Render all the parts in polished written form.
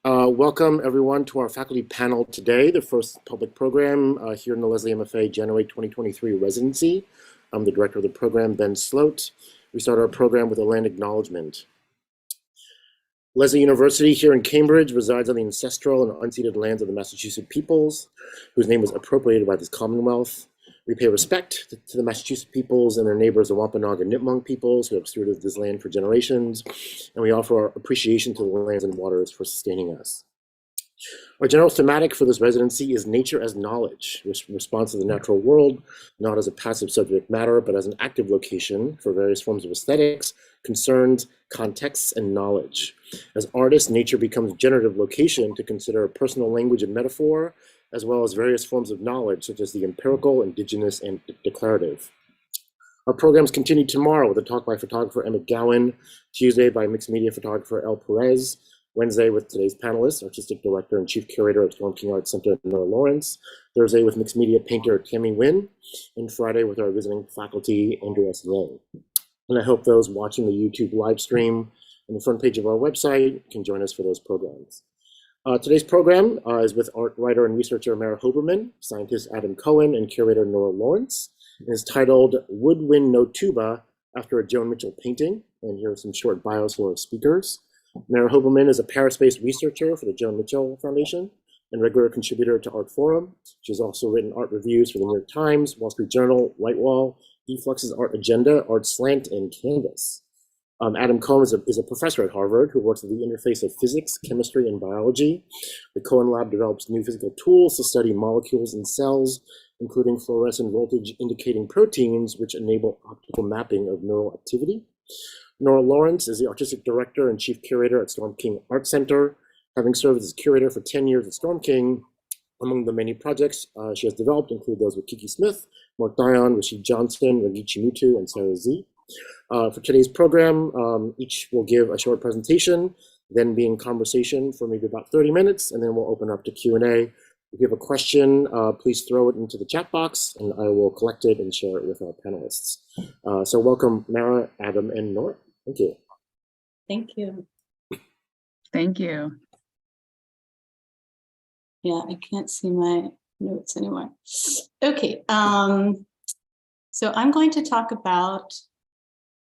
Welcome everyone to our faculty panel today, the first public program here in the Leslie MFA January 2023 residency. I'm the director of the program, Ben Sloat. We start our program with a land acknowledgement. Leslie University here in Cambridge resides on the ancestral and unceded lands of the Massachusetts peoples, whose name was appropriated by this Commonwealth. We pay respect to the Massachusetts peoples and their neighbors, the Wampanoag and Nipmuc peoples, who have stewarded this land for generations, and we offer our appreciation to the lands and waters for sustaining us. Our general thematic for this residency is nature as knowledge, which responds to the natural world, not as a passive subject matter, but as an active location for various forms of aesthetics, concerns, contexts, and knowledge. As artists, nature becomes a generative location to consider personal language and metaphor, as well as various forms of knowledge, such as the empirical, indigenous, and declarative. Our programs continue tomorrow with a talk by photographer Emma Gowan, Tuesday by mixed media photographer El Perez, Wednesday with today's panelists, artistic director and chief curator of Storm King Arts Center, Nora Lawrence, Thursday with mixed media painter Tammy Nguyen, and Friday with our visiting faculty, Andrew S. Yang. And I hope those watching the YouTube live stream on the front page of our website can join us for those programs. Today's program is with art writer and researcher Mara Hoberman, scientist Adam Cohen, and curator Nora Lawrence. It is titled Wood Wind No Tuba, after a Joan Mitchell painting. And here are some short bios for our speakers. Mara Hoberman is a Paris-based researcher for the Joan Mitchell Foundation and regular contributor to Artforum. She's also written art reviews for the New York Times, Wall Street Journal, Whitewall, E-Flux's Art Agenda, Art Slant, and Canvas. Adam Cohen is a professor at Harvard who works at the interface of physics, chemistry, and biology. The Cohen Lab develops new physical tools to study molecules in cells, including fluorescent voltage indicating proteins, which enable optical mapping of neural activity. Nora Lawrence is the artistic director and chief curator at Storm King Art Center. Having served as curator for 10 years at Storm King, among the many projects she has developed include those with Kiki Smith, Dion, Rashid Johnson, Wangechi Mutu, and Sarah Sze. For today's program, each will give a short presentation, then be in conversation for maybe about 30 minutes, and then we'll open up to Q&A. If you have a question, please throw it into the chat box, and I will collect it and share it with our panelists. So welcome, Mara, Adam, and Nora. Thank you. Thank you. Thank you. Yeah, I can't see my notes anymore. Okay, so I'm going to talk about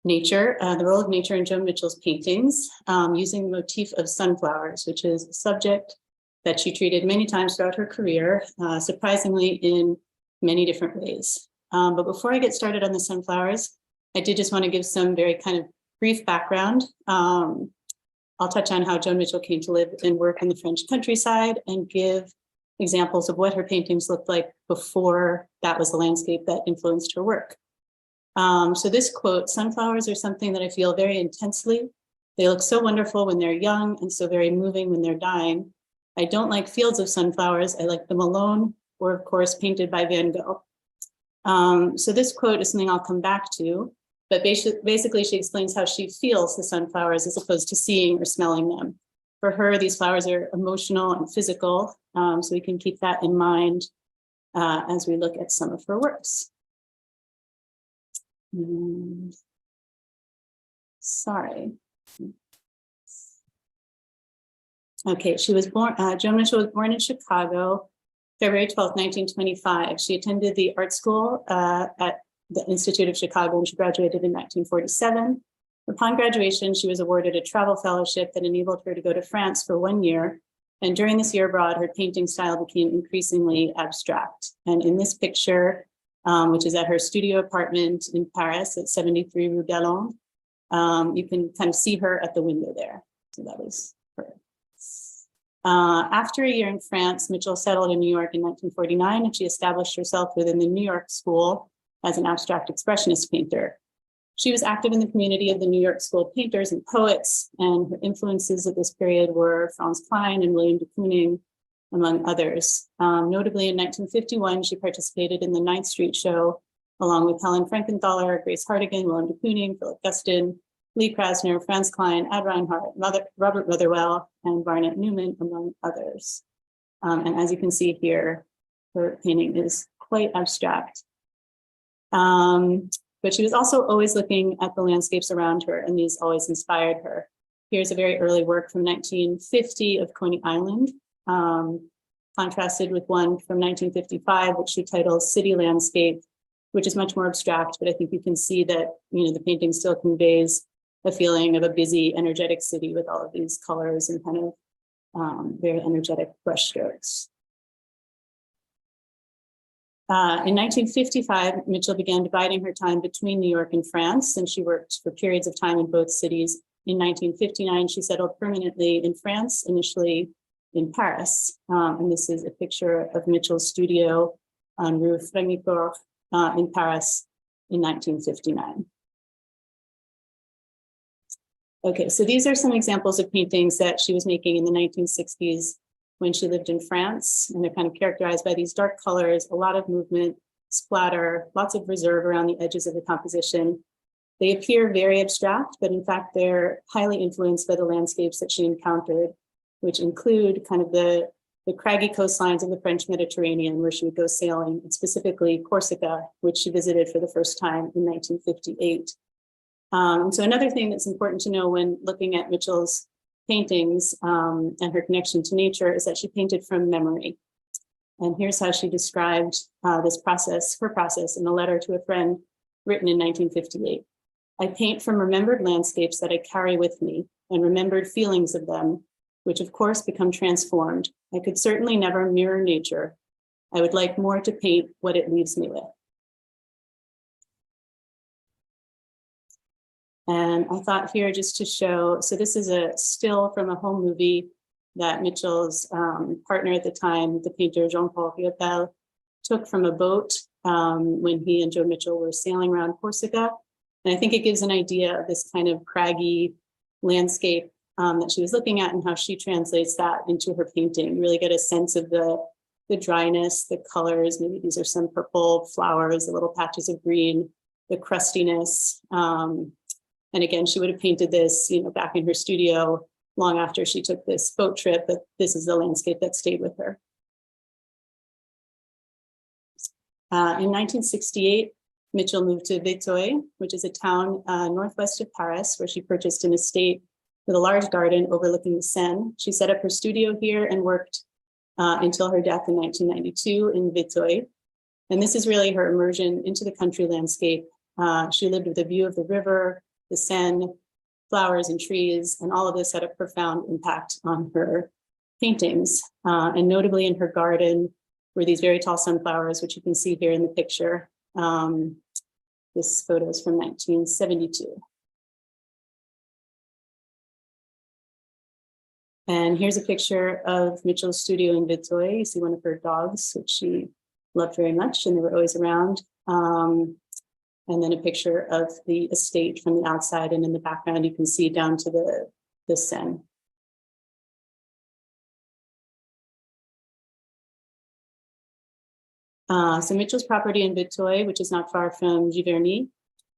nature, the role of nature in Joan Mitchell's paintings, using the motif of sunflowers, which is a subject that she treated many times throughout her career, surprisingly in many different ways. But before I get started on the sunflowers, I did just want to give some very kind of brief background. I'll touch on how Joan Mitchell came to live and work in the French countryside and give examples of what her paintings looked like before that was the landscape that influenced her work. So this quote, sunflowers are something that I feel very intensely. They look so wonderful when they're young and so very moving when they're dying. I don't like fields of sunflowers. I like them alone, or of course, painted by Van Gogh. So this quote is something I'll come back to, but basically she explains how she feels the sunflowers as opposed to seeing or smelling them. For her, these flowers are emotional and physical, so we can keep that in mind as we look at some of her works. Sorry. Okay, she was born, Joan Mitchell was born in Chicago, February 12th, 1925. She attended the art school at the Institute of Chicago, and she graduated in 1947. Upon graduation, she was awarded a travel fellowship that enabled her to go to France for 1 year. And during this year abroad, her painting style became increasingly abstract. And in this picture, which is at her studio apartment in Paris at 73 Rue Galland, you can kind of see her at the window there. So that was her. After a year in France, Mitchell settled in New York in 1949, and she established herself within the New York School as an abstract expressionist painter. She was active in the community of the New York School of Painters and Poets, and her influences at this period were Franz Kline and William de Kooning, among others. Notably, in 1951, she participated in the 9th Street Show, along with Helen Frankenthaler, Grace Hardigan, William de Kooning, Philip Guston, Lee Krasner, Franz Kline, Ad Reinhardt, Robert Motherwell, and Barnett Newman, among others. And as you can see here, her painting is quite abstract. But she was also always looking at the landscapes around her, and these always inspired her. Here's a very early work from 1950 of Coney Island, contrasted with one from 1955, which she titles City Landscape, which is much more abstract, but I think you can see that, the painting still conveys a feeling of a busy, energetic city with all of these colors and kind of very energetic brushstrokes. In 1955, Mitchell began dividing her time between New York and France, and she worked for periods of time in both cities. In 1959, she settled permanently in France, initially in Paris. And this is a picture of Mitchell's studio on Rue Frémicourt in Paris in 1959. Okay, so these are some examples of paintings that she was making in the 1960s when she lived in France, and they're kind of characterized by these dark colors, a lot of movement, splatter, lots of reserve around the edges of the composition. They appear very abstract, but in fact, they're highly influenced by the landscapes that she encountered, which include kind of the craggy coastlines of the French Mediterranean, where she would go sailing, and specifically Corsica, which she visited for the first time in 1958. So another thing that's important to know when looking at Mitchell's paintings and her connection to nature is that she painted from memory. And here's how she described her process in a letter to a friend written in 1958. I paint from remembered landscapes that I carry with me and remembered feelings of them, which of course become transformed. I could certainly never mirror nature. I would like more to paint what it leaves me with. And I thought here just to show, so this is a still from a home movie that Mitchell's partner at the time, the painter Jean-Paul Riopel, took from a boat when he and Joan Mitchell were sailing around Corsica. And I think it gives an idea of this kind of craggy landscape that she was looking at and how she translates that into her painting. You really get a sense of the dryness, the colors. Maybe these are some purple flowers, the little patches of green, the crustiness. And again, she would have painted this, back in her studio long after she took this boat trip, but this is the landscape that stayed with her. In 1968, Mitchell moved to Vétheuil, which is a town northwest of Paris, where she purchased an estate with a large garden overlooking the Seine. She set up her studio here and worked until her death in 1992 in Vétheuil. And this is really her immersion into the country landscape. She lived with a view of the river, the Seine, flowers and trees, and all of this had a profound impact on her paintings. And notably in her garden were these very tall sunflowers, which you can see here in the picture. This photo is from 1972. And here's a picture of Mitchell's studio in Vétheuil. You see one of her dogs, which she loved very much, and they were always around. And then a picture of the estate from the outside, and in the background, you can see down to the Seine. So Mitchell's property in Vétheuil, which is not far from Giverny,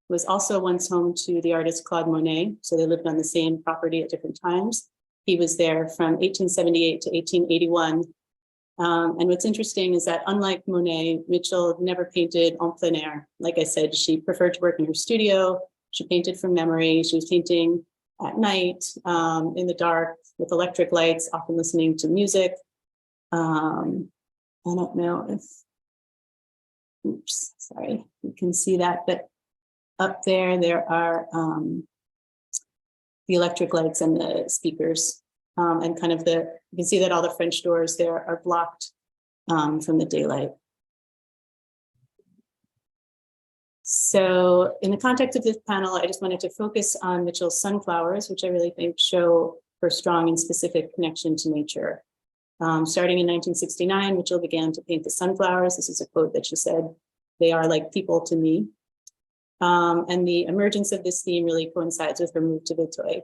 was also once home to the artist Claude Monet. So they lived on the same property at different times. He was there from 1878 to 1881. And what's interesting is that unlike Monet, Mitchell never painted en plein air. Like I said, she preferred to work in her studio. She painted from memory. She was painting at night, in the dark, with electric lights, often listening to music. I don't know if, oops, sorry, you can see that, but up there are the electric lights and the speakers. And kind of you can see that all the French doors there are blocked from the daylight. So in the context of this panel, I just wanted to focus on Mitchell's sunflowers, which I really think show her strong and specific connection to nature. Starting in 1969, Mitchell began to paint the sunflowers. This is a quote that she said, "They are like people to me." And the emergence of this theme really coincides with her move to Vétheuil.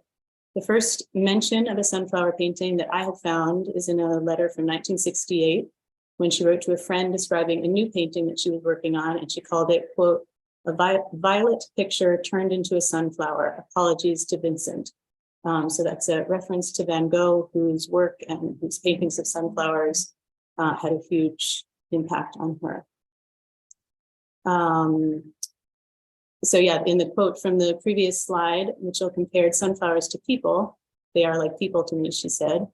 The first mention of a sunflower painting that I have found is in a letter from 1968, when she wrote to a friend describing a new painting that she was working on, and she called it, quote, "a violet picture turned into a sunflower. Apologies to Vincent." So that's a reference to Van Gogh, whose work and whose paintings of sunflowers had a huge impact on her. So yeah, in the quote from the previous slide, Mitchell compared sunflowers to people. They are like people to me, she said.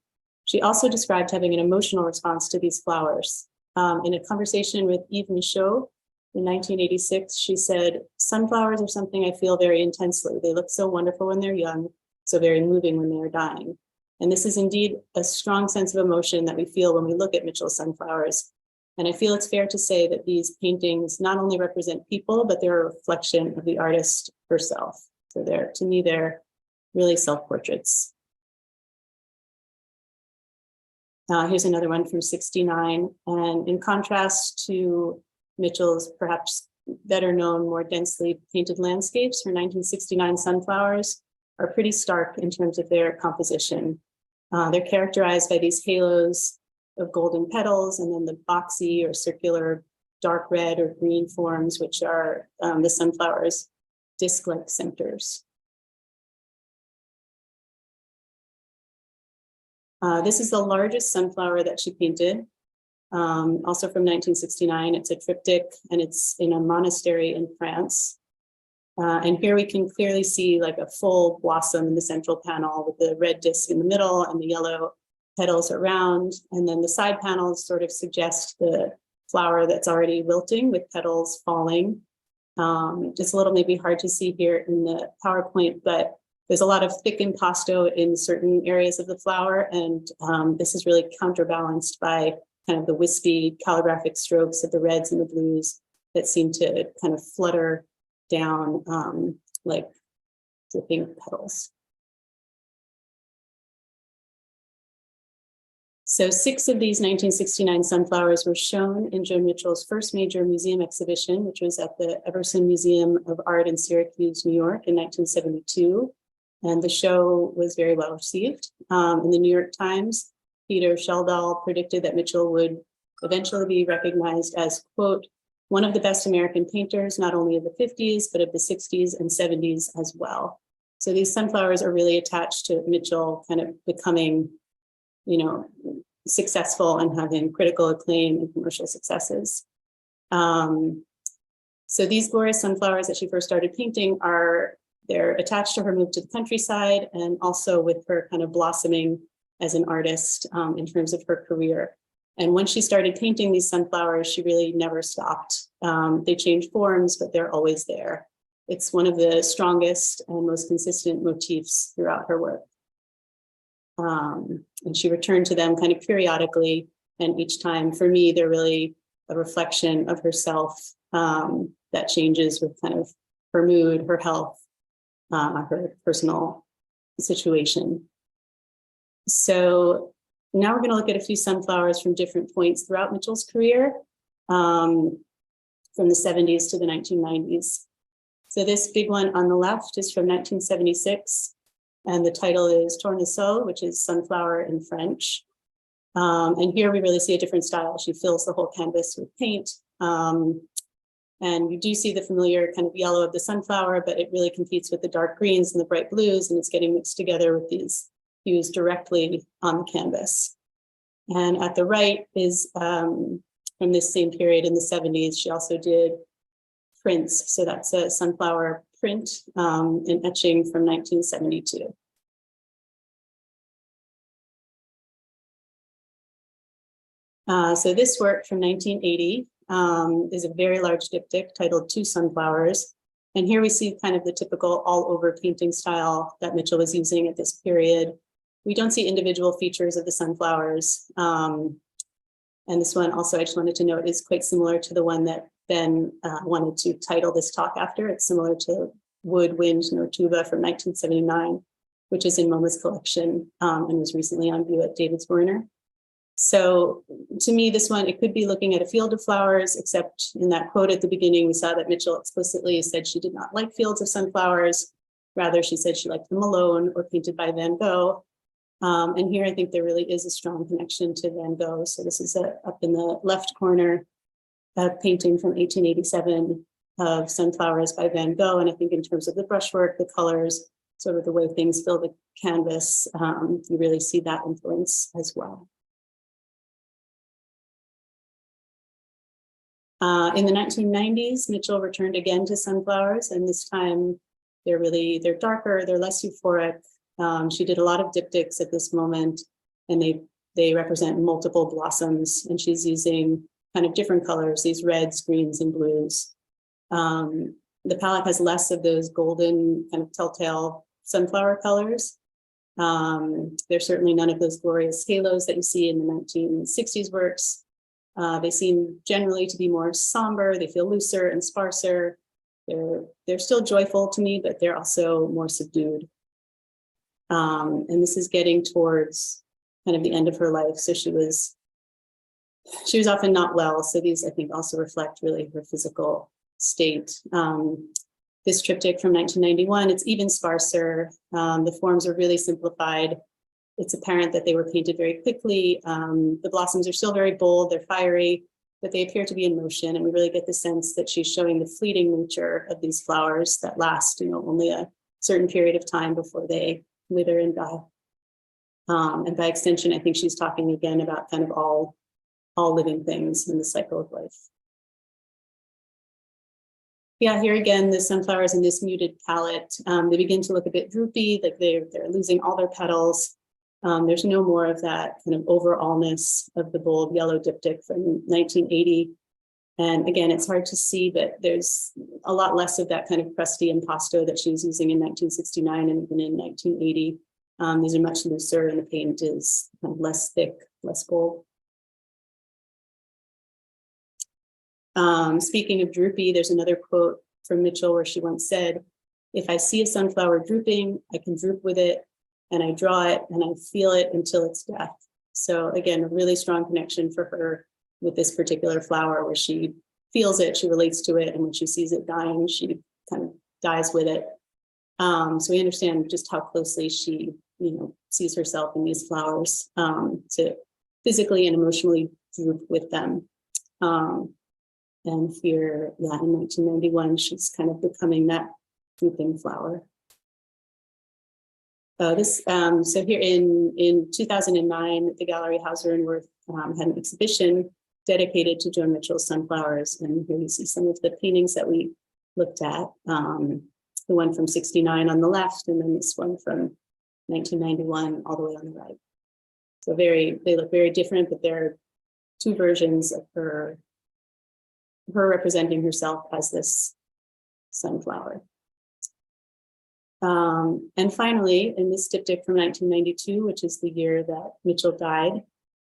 She also described having an emotional response to these flowers. In a conversation with Yves Michaud in 1986, she said, sunflowers are something I feel very intensely. They look so wonderful when they're young, so very moving when they are dying. And this is indeed a strong sense of emotion that we feel when we look at Mitchell's sunflowers. And I feel it's fair to say that these paintings not only represent people, but they're a reflection of the artist herself. So to me, they're really self-portraits. Here's another one from '69. And in contrast to Mitchell's perhaps better known, more densely painted landscapes, her 1969 sunflowers are pretty stark in terms of their composition. They're characterized by these halos of golden petals and then the boxy or circular dark red or green forms, which are the sunflower's disc-like centers. This is the largest sunflower that she painted, also from 1969. It's a triptych and it's in a monastery in France. And here we can clearly see like a full blossom in the central panel with the red disc in the middle and the yellow petals around. And then the side panels sort of suggest the flower that's already wilting with petals falling. It's a little maybe hard to see here in the PowerPoint, but there's a lot of thick impasto in certain areas of the flower. And this is really counterbalanced by kind of the wispy calligraphic strokes of the reds and the blues that seem to kind of flutter down like dripping petals. So 6 of these 1969 sunflowers were shown in Joan Mitchell's first major museum exhibition, which was at the Everson Museum of Art in Syracuse, New York in 1972. And the show was very well received. In the New York Times, Peter Sheldall predicted that Mitchell would eventually be recognized as, quote, one of the best American painters, not only of the 50s, but of the 60s and 70s as well. So these sunflowers are really attached to Mitchell kind of becoming, you know, successful and having critical acclaim and commercial successes. So these glorious sunflowers that she first started painting they're attached to her move to the countryside and also with her kind of blossoming as an artist in terms of her career. And when she started painting these sunflowers, she really never stopped. They change forms, but they're always there. It's one of the strongest and most consistent motifs throughout her work. And she returned to them kind of periodically. And each time, for me, they're really a reflection of herself that changes with kind of her mood, her health, her personal situation. So now we're going to look at a few sunflowers from different points throughout Mitchell's career, from the 70s to the 1990s. So this big one on the left is from 1976, and the title is Tournesol, which is sunflower in French. And here we really see a different style. She fills the whole canvas with paint. And you do see the familiar kind of yellow of the sunflower, but it really competes with the dark greens and the bright blues, and it's getting mixed together with these hues directly on the canvas. And at the right is from this same period in the 70s. She also did prints. So that's a sunflower print in etching from 1972. So this work from 1980 is a very large diptych titled Two Sunflowers. And here we see kind of the typical all over painting style that Mitchell was using at this period. We don't see individual features of the sunflowers. And this one also, I just wanted to note, is quite similar to the one that Ben wanted to title this talk after. It's similar to Wood, Wind, No Tuba from 1979, which is in MoMA's collection and was recently on view at David's Werner. So to me, this one, it could be looking at a field of flowers, except in that quote at the beginning, we saw that Mitchell explicitly said she did not like fields of sunflowers. Rather, she said she liked them alone or painted by Van Gogh. And here, I think there really is a strong connection to Van Gogh. So this is up in the left corner, a painting from 1887 of sunflowers by Van Gogh. And I think in terms of the brushwork, the colors, sort of the way things fill the canvas, you really see that influence as well. In the 1990s, Mitchell returned again to sunflowers, and this time they're darker, they're less euphoric. She did a lot of diptychs at this moment, and they represent multiple blossoms, and she's using kind of different colors, these reds, greens, and blues. The palette has less of those golden kind of telltale sunflower colors. There's certainly none of those glorious halos that you see in the 1960s works. They seem generally to be more somber. They feel looser and sparser. They're still joyful to me, but they're also more subdued. And this is getting towards kind of the end of her life. So she was often not well. So these, I think, also reflect really her physical state. This triptych from 1991, it's even sparser. The forms are really simplified. It's apparent that they were painted very quickly. The blossoms are still very bold, they're fiery, but they appear to be in motion. And we really get the sense that she's showing the fleeting nature of these flowers that last, only a certain period of time before they wither and die. And by extension, I think she's talking again about kind of all living things in the cycle of life. Yeah, here again, the sunflowers in this muted palette, they begin to look a bit droopy, like they're losing all their petals. There's no more of that kind of overallness of the bold yellow diptych from 1980. And again, it's hard to see, but there's a lot less of that kind of crusty impasto that she was using in 1969 and even in 1980. These are much looser, and the paint is kind of less thick, less bold. Speaking of droopy, there's another quote from Mitchell where she once said, "If I see a sunflower drooping, I can droop with it, and I draw it, and I feel it until its death." So again, a really strong connection for her with this particular flower, where she feels it, she relates to it, and when she sees it dying, she kind of dies with it. So we understand just how closely she, sees herself in these flowers, to physically and emotionally droop with them. And here, yeah, in 1991, she's kind of becoming that drooping flower. So here in 2009, the Gallery Hauser and Wirth had an exhibition dedicated to Joan Mitchell's sunflowers. And here you see some of the paintings that we looked at. The one from 69 on the left, and then this one from 1991 all the way on the right. So they look very different, but they're two versions of her representing herself as this sunflower. And finally, in this diptych from 1992, which is the year that Mitchell died,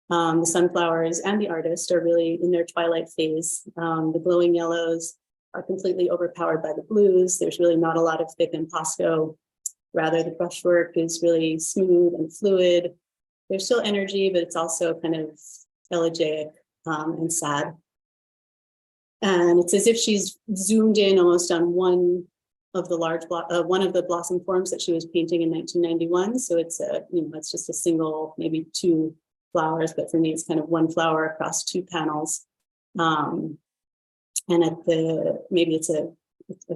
the sunflowers and the artist are really in their twilight phase. The glowing yellows are completely overpowered by the blues. There's really not a lot of thick impasto. Rather, the brushwork is really smooth and fluid. There's still energy, but it's also kind of elegiac and sad. And it's as if she's zoomed in almost on one of the blossom forms that she was painting in 1991. So it's it's just a single, maybe two flowers, but for me, it's kind of one flower across two panels. And maybe it's a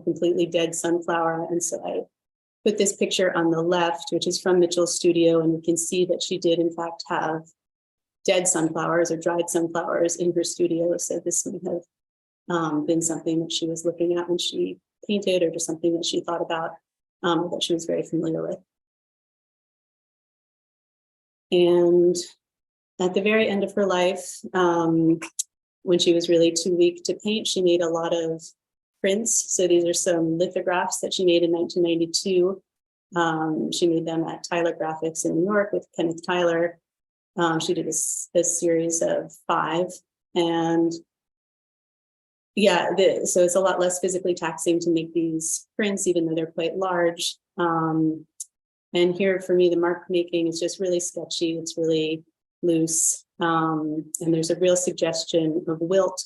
completely dead sunflower. And so I put this picture on the left, which is from Mitchell's studio, and you can see that she did in fact have dead sunflowers or dried sunflowers in her studio. So this might have been something that she was looking at when she painted, or just something that she thought about, that she was very familiar with. And at the very end of her life, when she was really too weak to paint, she made a lot of prints. So these are some lithographs that she made in 1992. She made them at Tyler Graphics in New York with Kenneth Tyler. She did a series of 5, and yeah, so it's a lot less physically taxing to make these prints, even though they're quite large. And here for me, the mark making is just really sketchy. It's really loose. And there's a real suggestion of wilt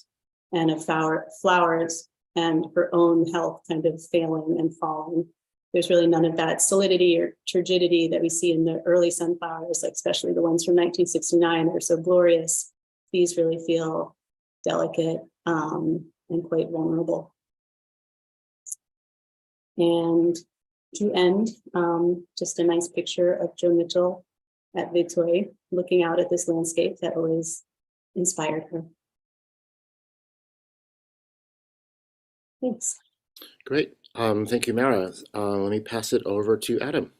and of flowers and her own health kind of failing and falling. There's really none of that solidity or turgidity that we see in the early sunflowers, like especially the ones from 1969 that are so glorious. These really feel delicate and quite vulnerable. And to end, just a nice picture of Joan Mitchell at Whitewall, looking out at this landscape that always inspired her. Thanks. Great. Thank you, Mara. Let me pass it over to Adam.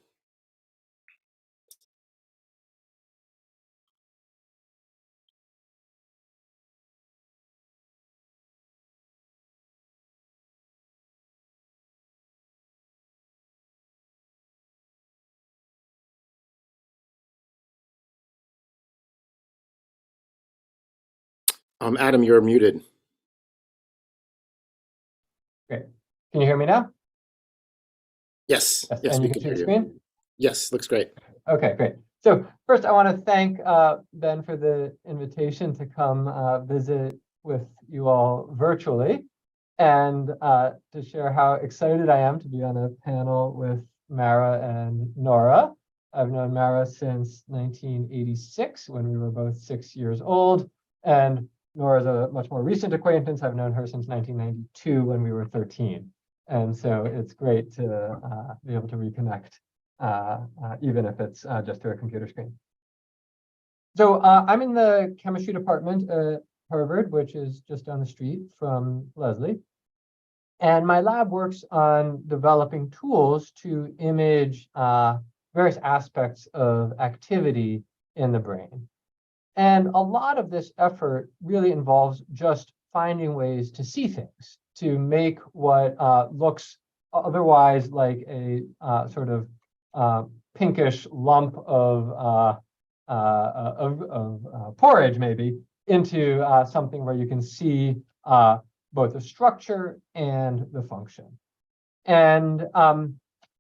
Adam, you're muted. Great. Can you hear me now? Yes, Yes, yes, and we you can can see hear the you. screen? Yes, looks great. Okay, great. So first, I want to thank Ben for the invitation to come visit with you all virtually and to share how excited I am to be on a panel with Mara and Nora. I've known Mara since 1986 when we were both 6 years old, and Nora is a much more recent acquaintance. I've known her since 1992 when we were 13. And so it's great to be able to reconnect, even if it's just through a computer screen. So I'm in the chemistry department at Harvard, which is just down the street from Leslie. And my lab works on developing tools to image various aspects of activity in the brain. And a lot of this effort really involves just finding ways to see things, to make what looks otherwise like a sort of pinkish lump of porridge, maybe, into something where you can see both the structure and the function. And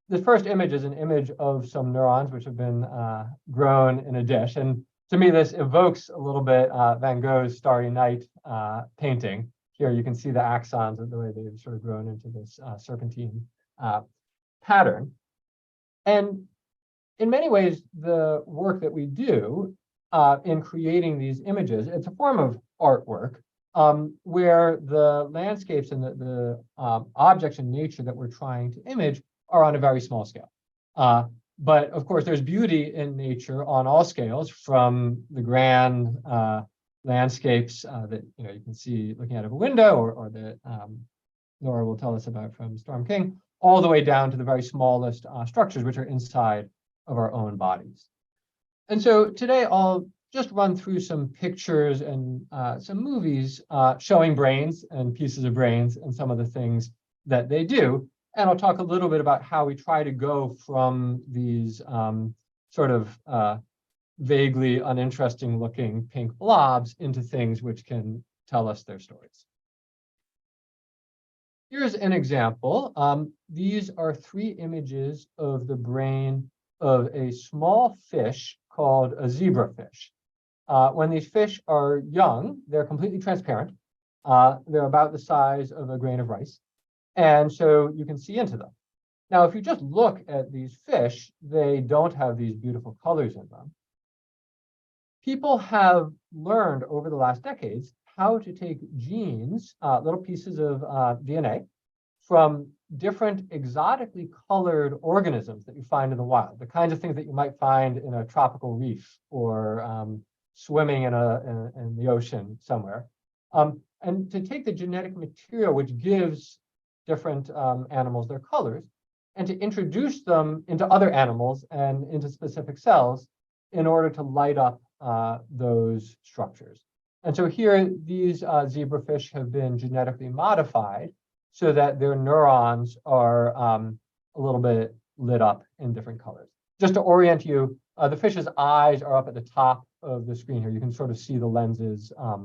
the first image is an image of some neurons which have been grown in a dish. And to me, this evokes a little bit Van Gogh's Starry Night painting. Here you can see the axons of the way they've sort of grown into this serpentine pattern. And in many ways, the work that we do in creating these images, it's a form of artwork where the landscapes and the objects in nature that we're trying to image are on a very small scale. But of course, there's beauty in nature on all scales, from the grand landscapes that you can see looking out of a window, or that Nora will tell us about from Storm King, all the way down to the very smallest structures, which are inside of our own bodies. And so today I'll just run through some pictures and some movies showing brains and pieces of brains and some of the things that they do. And I'll talk a little bit about how we try to go from these sort of vaguely uninteresting looking pink blobs into things which can tell us their stories. Here's an example. These are 3 images of the brain of a small fish called a zebrafish. When these fish are young, they're completely transparent. They're about the size of a grain of rice. And so you can see into them. Now, if you just look at these fish, they don't have these beautiful colors in them. People have learned over the last decades how to take genes, little pieces of DNA, from different exotically colored organisms that you find in the wild, the kinds of things that you might find in a tropical reef or swimming in the ocean somewhere. And to take the genetic material which gives different animals their colors, and to introduce them into other animals and into specific cells in order to light up those structures. And so here, these zebrafish have been genetically modified so that their neurons are a little bit lit up in different colors. Just to orient you, the fish's eyes are up at the top of the screen here. You can sort of see the lenses a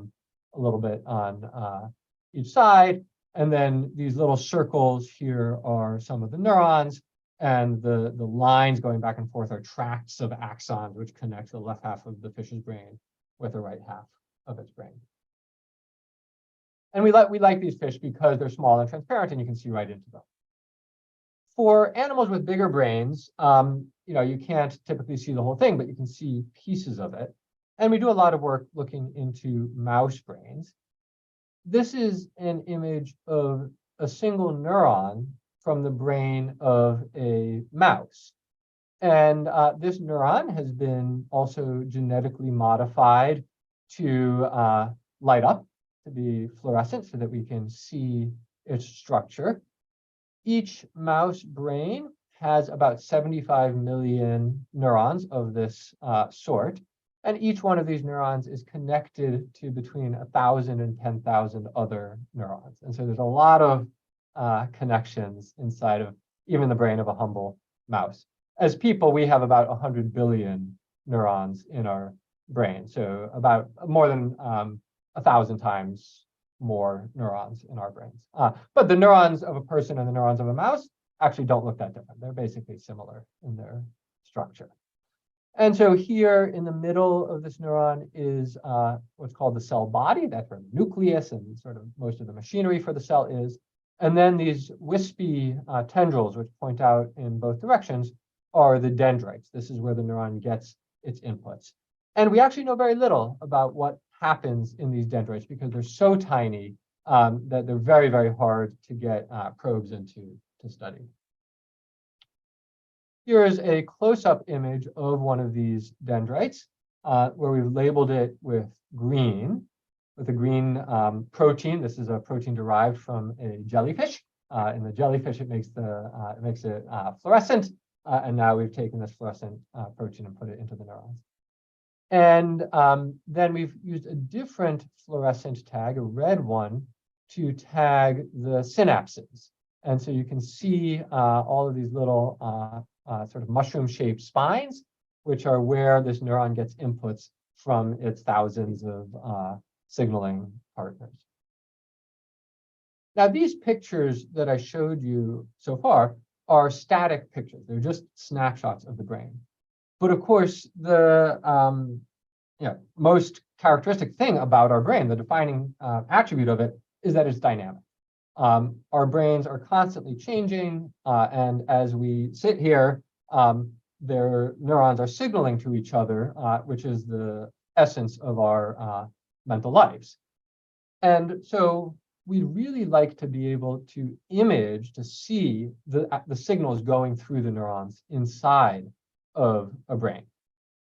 little bit on each side. And then these little circles here are some of the neurons, and the lines going back and forth are tracts of axons which connect the left half of the fish's brain with the right half of its brain. And we like these fish because they're small and transparent, and you can see right into them. For animals with bigger brains, you can't typically see the whole thing, but you can see pieces of it. And we do a lot of work looking into mouse brains. This is an image of a single neuron from the brain of a mouse. And this neuron has been also genetically modified to light up, to be fluorescent, so that we can see its structure. Each mouse brain has about 75 million neurons of this sort. And each one of these neurons is connected to between 1,000 and 10,000 other neurons. And so there's a lot of connections inside of even the brain of a humble mouse. As people, we have about 100 billion neurons in our brain. So about more than 1,000 times more neurons in our brains. But the neurons of a person and the neurons of a mouse actually don't look that different. They're basically similar in their structure. And so here in the middle of this neuron is what's called the cell body. That's where the nucleus and sort of most of the machinery for the cell is. And then these wispy tendrils, which point out in both directions, are the dendrites. This is where the neuron gets its inputs. And we actually know very little about what happens in these dendrites because they're so tiny that they're very, very hard to get probes into to study. Here is a close-up image of one of these dendrites where we've labeled it with a green protein. This is a protein derived from a jellyfish. In the jellyfish, it makes it fluorescent. And now we've taken this fluorescent protein and put it into the neurons. And then we've used a different fluorescent tag, a red one, to tag the synapses. And so you can see all of these little sort of mushroom-shaped spines, which are where this neuron gets inputs from its thousands of signaling partners. Now, these pictures that I showed you so far are static pictures. They're just snapshots of the brain. But of course, the most characteristic thing about our brain, the defining attribute of it, is that it's dynamic. Our brains are constantly changing, and as we sit here, their neurons are signaling to each other, which is the essence of our mental lives. And so we really like to be able to image, to see the signals going through the neurons inside of a brain.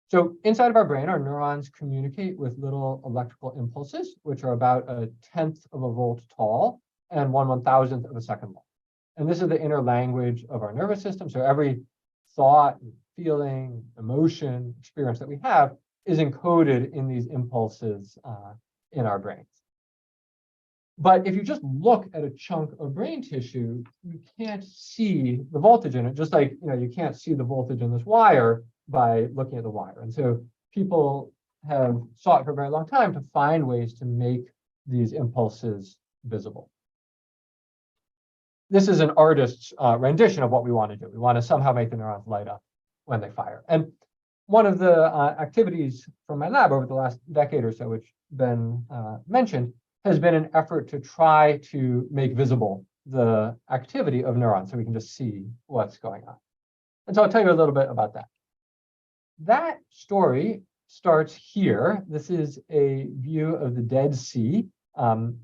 So inside of our brain, our neurons communicate with little electrical impulses, which are about 1/10 of a volt tall and 1/1000th of a second long. And this is the inner language of our nervous system. So every thought, feeling, emotion, experience that we have is encoded in these impulses in our brains. But if you just look at a chunk of brain tissue, you can't see the voltage in it, just like you can't see the voltage in this wire by looking at the wire. And so people have sought for a very long time to find ways to make these impulses visible. This is an artist's rendition of what we want to do. We want to somehow make the neurons light up when they fire. And one of the activities from my lab over the last decade or so, which Ben mentioned, has been an effort to try to make visible the activity of neurons so we can just see what's going on. And so I'll tell you a little bit about that. That story starts here. This is a view of the Dead Sea.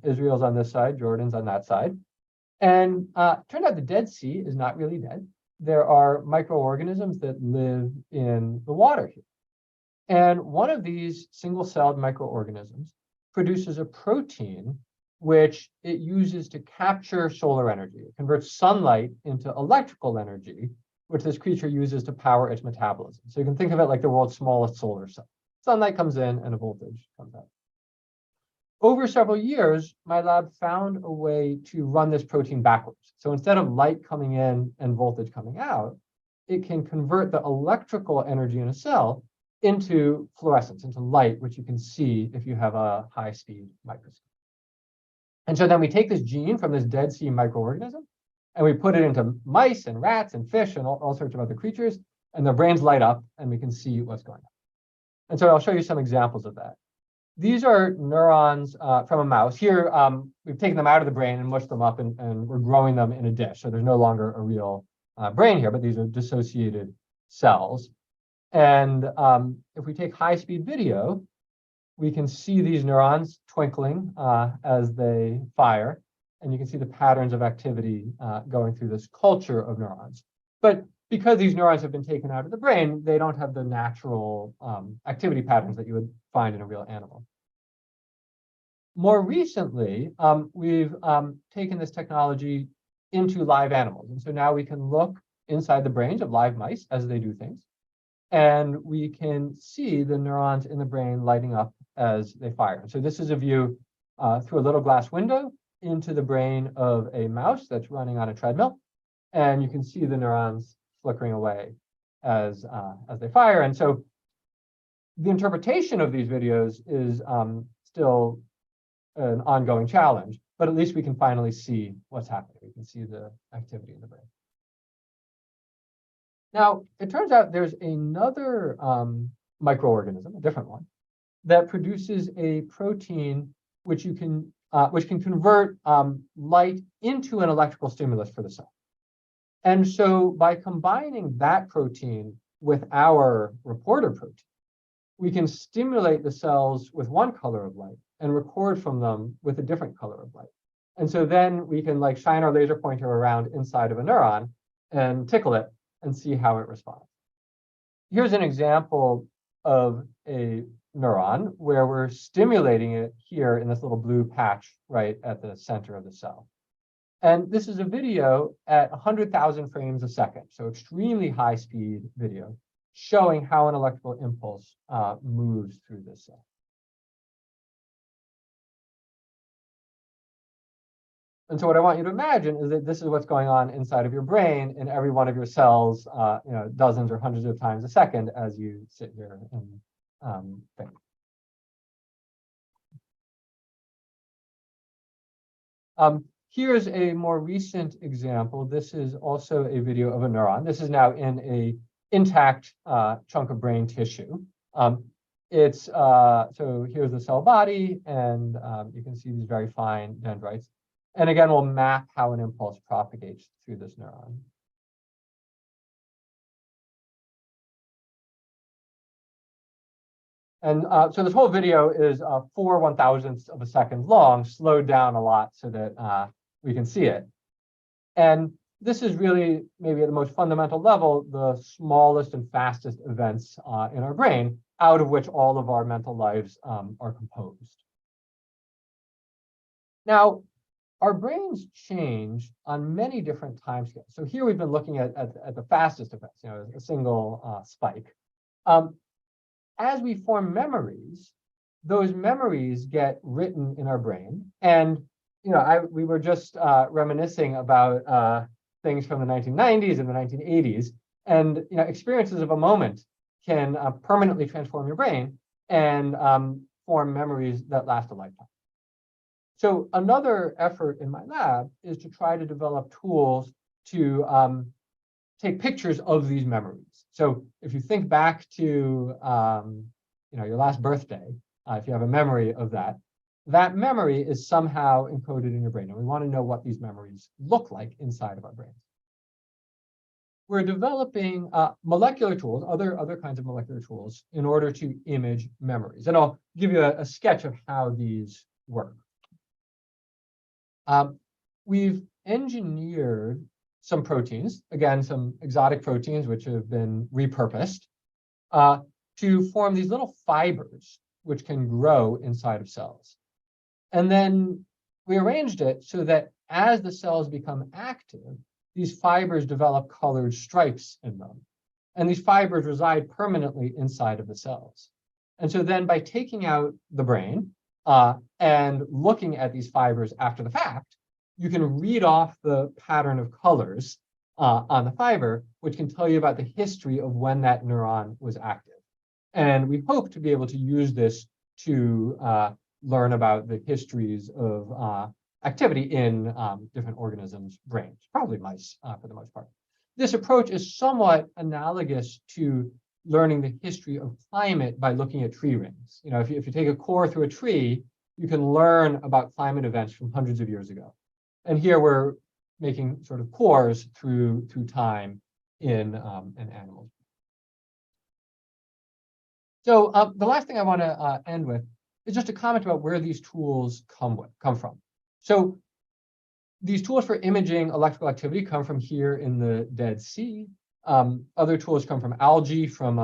Israel's on this side, Jordan's on that side. And turned out the Dead Sea is not really dead. There are microorganisms that live in the water here. And one of these single-celled microorganisms produces a protein which it uses to capture solar energy. It converts sunlight into electrical energy, which this creature uses to power its metabolism. So you can think of it like the world's smallest solar cell. Sunlight comes in and a voltage comes out. Over several years, my lab found a way to run this protein backwards. So instead of light coming in and voltage coming out, it can convert the electrical energy in a cell into fluorescence, into light, which you can see if you have a high-speed microscope. And so then we take this gene from this Dead Sea microorganism, and we put it into mice and rats and fish and all sorts of other creatures, and their brains light up, and we can see what's going on. And so I'll show you some examples of that. These are neurons from a mouse. Here, we've taken them out of the brain and mushed them up, and we're growing them in a dish. So there's no longer a real brain here, but these are dissociated cells. And if we take high-speed video, we can see these neurons twinkling as they fire. And you can see the patterns of activity going through this culture of neurons. But because these neurons have been taken out of the brain, they don't have the natural activity patterns that you would find in a real animal. More recently, we've taken this technology into live animals. And so now we can look inside the brains of live mice as they do things. And we can see the neurons in the brain lighting up as they fire. So this is a view through a little glass window into the brain of a mouse that's running on a treadmill. And you can see the neurons flickering away as they fire. And so the interpretation of these videos is still an ongoing challenge, but at least we can finally see what's happening. We can see the activity in the brain. Now, it turns out there's another microorganism, a different one, that produces a protein which can convert light into an electrical stimulus for the cell. And so by combining that protein with our reporter protein, we can stimulate the cells with one color of light and record from them with a different color of light. And so then we can like shine our laser pointer around inside of a neuron and tickle it and see how it responds. Here's an example of a neuron where we're stimulating it here in this little blue patch right at the center of the cell. And this is a video at 100,000 frames a second, so extremely high speed video, showing how an electrical impulse moves through this cell. And so what I want you to imagine is that this is what's going on inside of your brain in every one of your cells, dozens or hundreds of times a second as you sit here and think. Here's a more recent example. This is also a video of a neuron. This is now in a intact chunk of brain tissue. So here's the cell body, and you can see these very fine dendrites. And again, we'll map how an impulse propagates through this neuron. And so this whole video is 4 1,000ths of a second long, slowed down a lot so that we can see it. And this is really, maybe at the most fundamental level, the smallest and fastest events in our brain, out of which all of our mental lives are composed. Now, our brains change on many different timescales. So here we've been looking at the fastest events, a single spike. As we form memories, those memories get written in our brain. And we were just reminiscing about things from the 1990s and the 1980s, and experiences of a moment can permanently transform your brain and form memories that last a lifetime. So another effort in my lab is to try to develop tools to take pictures of these memories. So if you think back to your last birthday, if you have a memory of that, that memory is somehow encoded in your brain. And we want to know what these memories look like inside of our brains. We're developing molecular tools, other kinds of molecular tools, in order to image memories. And I'll give you a sketch of how these work. We've engineered some proteins, again, some exotic proteins which have been repurposed, to form these little fibers which can grow inside of cells. And then we arranged it so that as the cells become active, these fibers develop colored stripes in them. And these fibers reside permanently inside of the cells. And so then by taking out the brain and looking at these fibers after the fact, you can read off the pattern of colors on the fiber, which can tell you about the history of when that neuron was active. And we hope to be able to use this to learn about the histories of activity in different organisms' brains, probably mice for the most part. This approach is somewhat analogous to learning the history of climate by looking at tree rings. If you take a core through a tree, you can learn about climate events from hundreds of years ago. And here we're making sort of cores through time in animals. So the last thing I want to end with is just a comment about where these tools come from. So these tools for imaging electrical activity come from here in the Dead Sea. Other tools come from algae from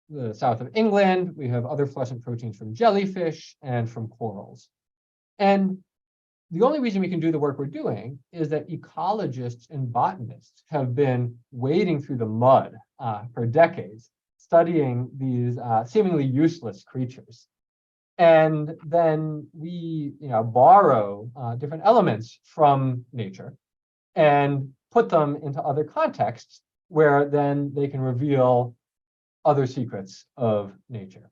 the south of England. We have other fluorescent proteins from jellyfish and from corals. And the only reason we can do the work we're doing is that ecologists and botanists have been wading through the mud for decades, studying these seemingly useless creatures. And then we borrow different elements from nature and put them into other contexts where then they can reveal other secrets of nature.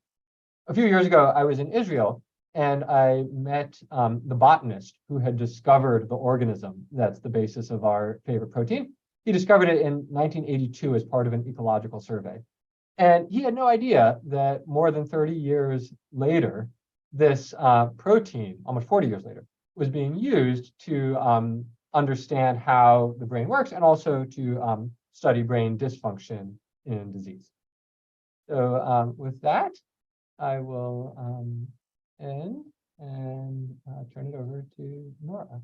A few years ago, I was in Israel, and I met the botanist who had discovered the organism that's the basis of our favorite protein. He discovered it in 1982 as part of an ecological survey. And he had no idea that more than 30 years later, this protein, almost 40 years later, was being used to understand how the brain works and also to study brain dysfunction in disease. So with that, I will end and turn it over to Nora.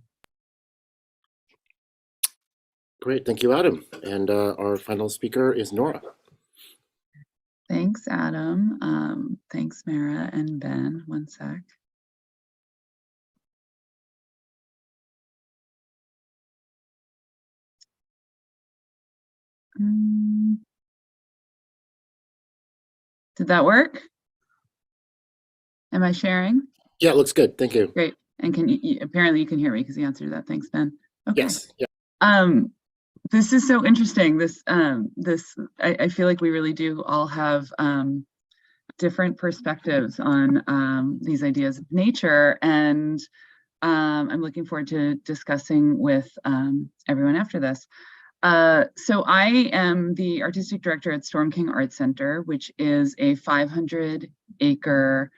Great, thank you, Adam. And our final speaker is Nora. Thanks, Adam. Thanks, Mara and Ben. One sec. Did that work? Am I sharing? Yeah, it looks good. Thank you. Great. And can you, apparently you can hear me because you answered that. Thanks, Ben. Okay. Yes. Yeah. This is so interesting. I feel like we really do all have different perspectives on these ideas of nature, and I'm looking forward to discussing with everyone after this. So I am the artistic director at Storm King Art Center, which is a 500-acre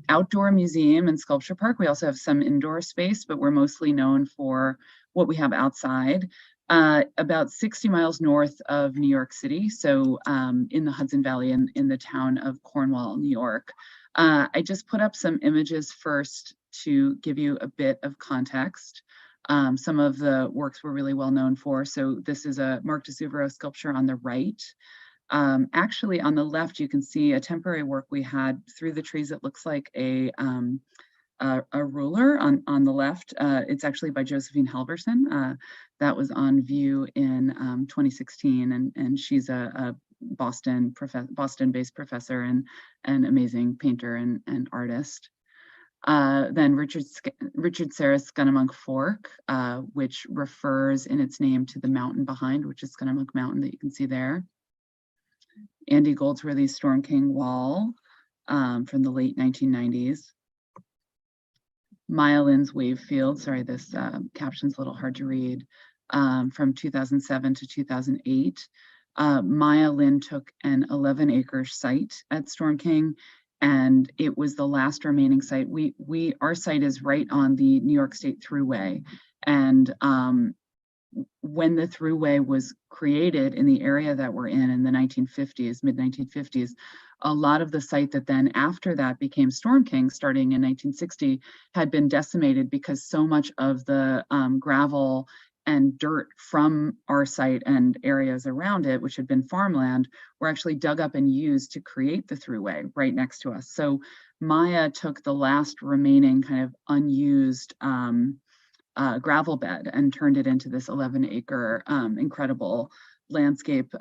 outdoor museum and sculpture park. We also have some indoor space, but we're mostly known for what we have outside. About 60 miles north of New York City, so in the Hudson Valley in the town of Cornwall, New York. I just put up some images first to give you a bit of context. Some of the works we're really well known for. So this is a Marc de Souvero sculpture on the right. Actually, on the left, you can see a temporary work we had through the trees. It looks like a ruler on the left. It's actually by Josephine Halverson. That was on view in 2016, and she's a Boston-based professor and an amazing painter and artist. Then Richard Serra's Scunnamunk Fork, which refers in its name to the mountain behind, which is Scunnamunk Mountain that you can see there. Andy Goldsworthy's Storm King Wall from the late 1990s. Maya Lin's Wave Field, sorry, this caption's a little hard to read, from 2007 to 2008. Maya Lin took an 11-acre site at Storm King, and it was the last remaining site. Our site is right on the New York State Thruway, and when the Thruway was created in the area that we're in the 1950s, mid-1950s, a lot of the site that then after that became Storm King, starting in 1960, had been decimated because so much of the gravel and dirt from our site and areas around it, which had been farmland, were actually dug up and used to create the Thruway right next to us. So Maya took the last remaining kind of unused gravel bed and turned it into this 11-acre incredible landscape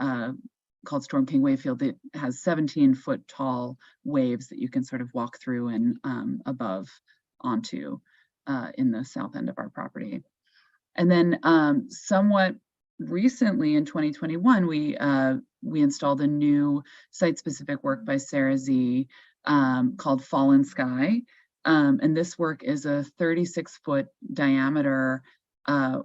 called Storm King Wavefield. It has 17-foot tall waves that you can sort of walk through and above onto in the south end of our property. And then somewhat recently in 2021, we installed a new site-specific work by Sarah Sze called Fallen Sky. And this work is a 36-foot diameter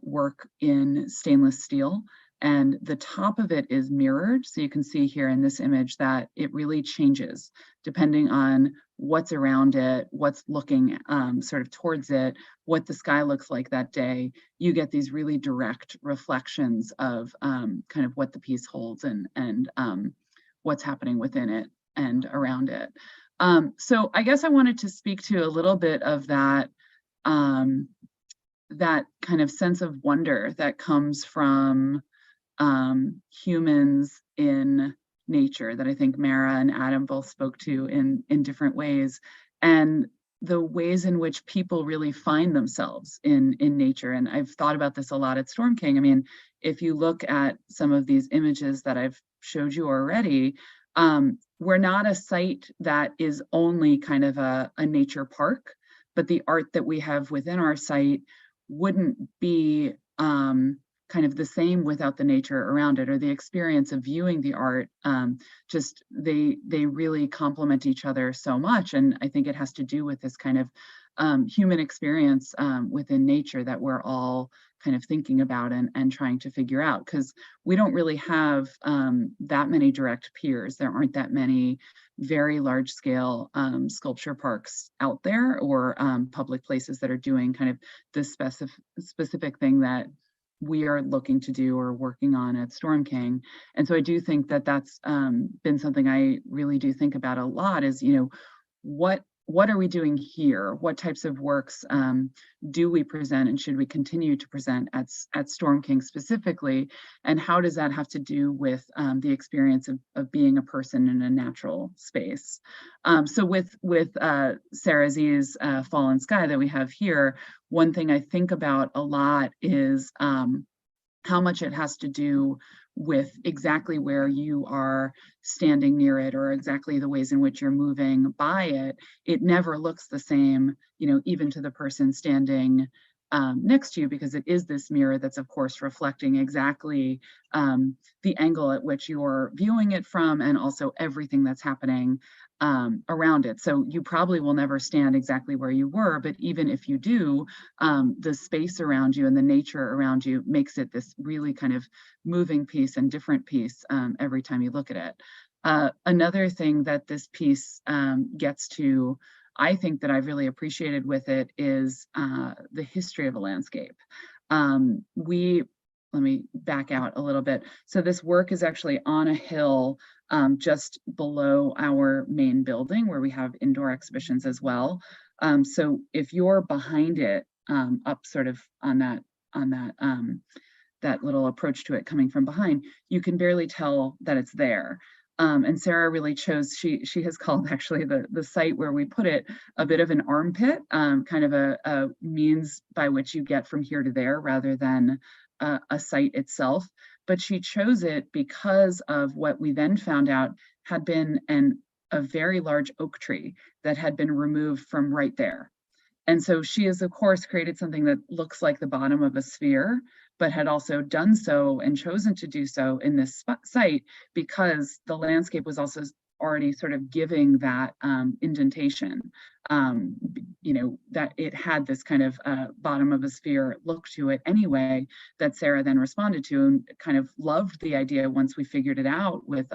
work in stainless steel. And the top of it is mirrored. So you can see here in this image that it really changes depending on what's around it, what's looking sort of towards it, what the sky looks like that day. You get these really direct reflections of kind of what the piece holds and what's happening within it and around it. So I guess I wanted to speak to a little bit of that, that kind of sense of wonder that comes from humans in nature that I think Mara and Adam both spoke to in different ways, and the ways in which people really find themselves in nature. And I've thought about this a lot at Storm King. I mean, if you look at some of these images that I've showed you already, we're not a site that is only kind of a nature park, but the art that we have within our site wouldn't be kind of the same without the nature around it, or the experience of viewing the art. Just they really complement each other so much, and I think it has to do with this kind of human experience within nature that we're all kind of thinking about and trying to figure out, because we don't really have that many direct peers. There aren't that many very large scale sculpture parks out there, or public places that are doing kind of this specific thing that we are looking to do or working on at Storm King. And so I do think that that's been something I really do think about a lot, is, you know, what are we doing here? What types of works do we present, and should we continue to present at Storm King specifically? And how does that have to do with the experience of being a person in a natural space? So with Sarah Ze's Fallen Sky that we have here, one thing I think about a lot is how much it has to do with exactly where you are standing near it, or exactly the ways in which you're moving by it. It never looks the same, you know, even to the person standing next to you, because it is this mirror that's of course reflecting exactly the angle at which you're viewing it from, and also everything that's happening around it. So you probably will never stand exactly where you were, but even if you do, the space around you and the nature around you makes it this really kind of moving piece and different piece every time you look at it. Another thing that this piece gets to, I think, that I've really appreciated with it, is the history of a landscape. Let me back out a little bit. So this work is actually on a hill just below our main building, where we have indoor exhibitions as well. So if you're behind it, up sort of on that little approach to it coming from behind, you can barely tell that it's there. And Sarah really chose, she has called actually the site where we put it a bit of an armpit, kind of a means by which you get from here to there, rather than a site itself. But she chose it because of what we then found out had been a very large oak tree that had been removed from right there. And so she has, of course, created something that looks like the bottom of a sphere, but had also done so and chosen to do so in this site because the landscape was also already sort of giving that indentation, you know, that it had this kind of bottom of a sphere look to it anyway, that Sarah then responded to and kind of loved the idea once we figured it out with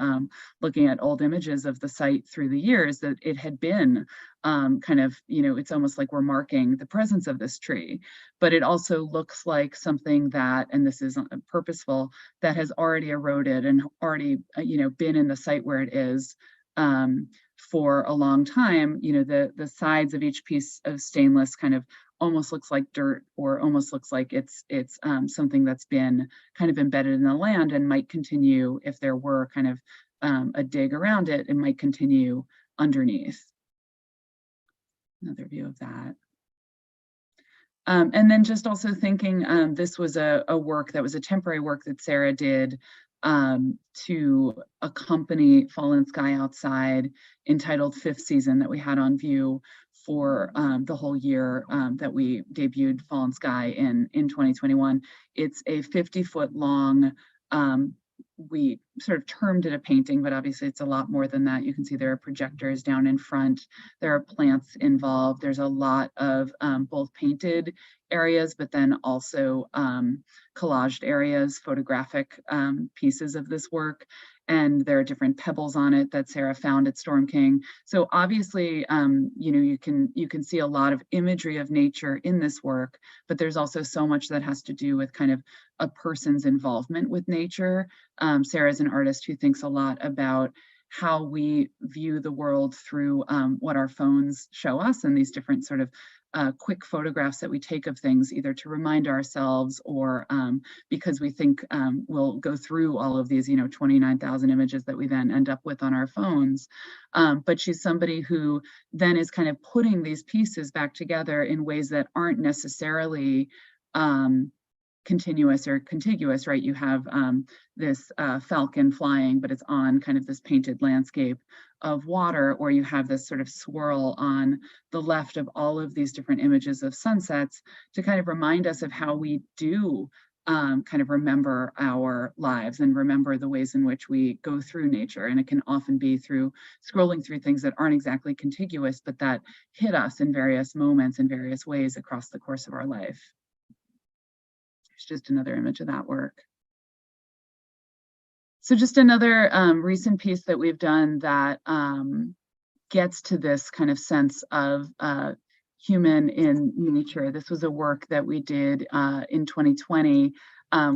looking at old images of the site through the years, that it had been kind of, you know, it's almost like we're marking the presence of this tree, but it also looks like something that, and this is purposeful, that has already eroded and already, you know, been in the site where it is for a long time. You know, the sides of each piece of stainless kind of almost looks like dirt, or almost looks like it's something that's been kind of embedded in the land and might continue, if there were kind of a dig around it, it might continue underneath. Another view of that. And then just also thinking, this was a work that was a temporary work that Sarah did to accompany Fallen Sky Outside, entitled Fifth Season, that we had on view for the whole year that we debuted Fallen Sky in 2021. It's a 50-foot long, we sort of termed it a painting, but obviously it's a lot more than that. You can see there are projectors down in front. There are plants involved. There's a lot of both painted areas, but then also collaged areas, photographic pieces of this work. And there are different pebbles on it that Sarah found at Storm King. So obviously, you know, you can see a lot of imagery of nature in this work, but there's also so much that has to do with kind of a person's involvement with nature. Sarah's an artist who thinks a lot about how we view the world through what our phones show us, and these different sort of quick photographs that we take of things, either to remind ourselves or because we think we'll go through all of these, you know, 29,000 images that we then end up with on our phones. But she's somebody who then is kind of putting these pieces back together in ways that aren't necessarily continuous or contiguous, right? You have this falcon flying, but it's on kind of this painted landscape of water, or you have this sort of swirl on the left of all of these different images of sunsets, to kind of remind us of how we do kind of remember our lives and remember the ways in which we go through nature. And it can often be through scrolling through things that aren't exactly contiguous, but that hit us in various moments in various ways across the course of our life. Here's just another image of that work. So just another recent piece that we've done that gets to this kind of sense of human in nature. This was a work that we did in 2020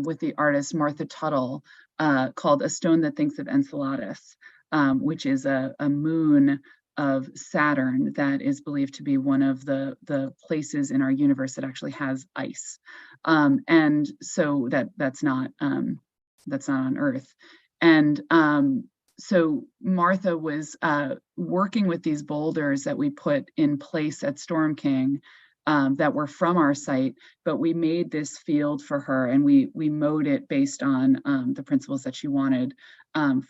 with the artist Martha Tuttle called A Stone That Thinks of Enceladus, which is a moon of Saturn that is believed to be one of the places in our universe that actually has ice. And so that's not on Earth. And so Martha was working with these boulders that we put in place at Storm King that were from our site, but we made this field for her and we mowed it based on the principles that she wanted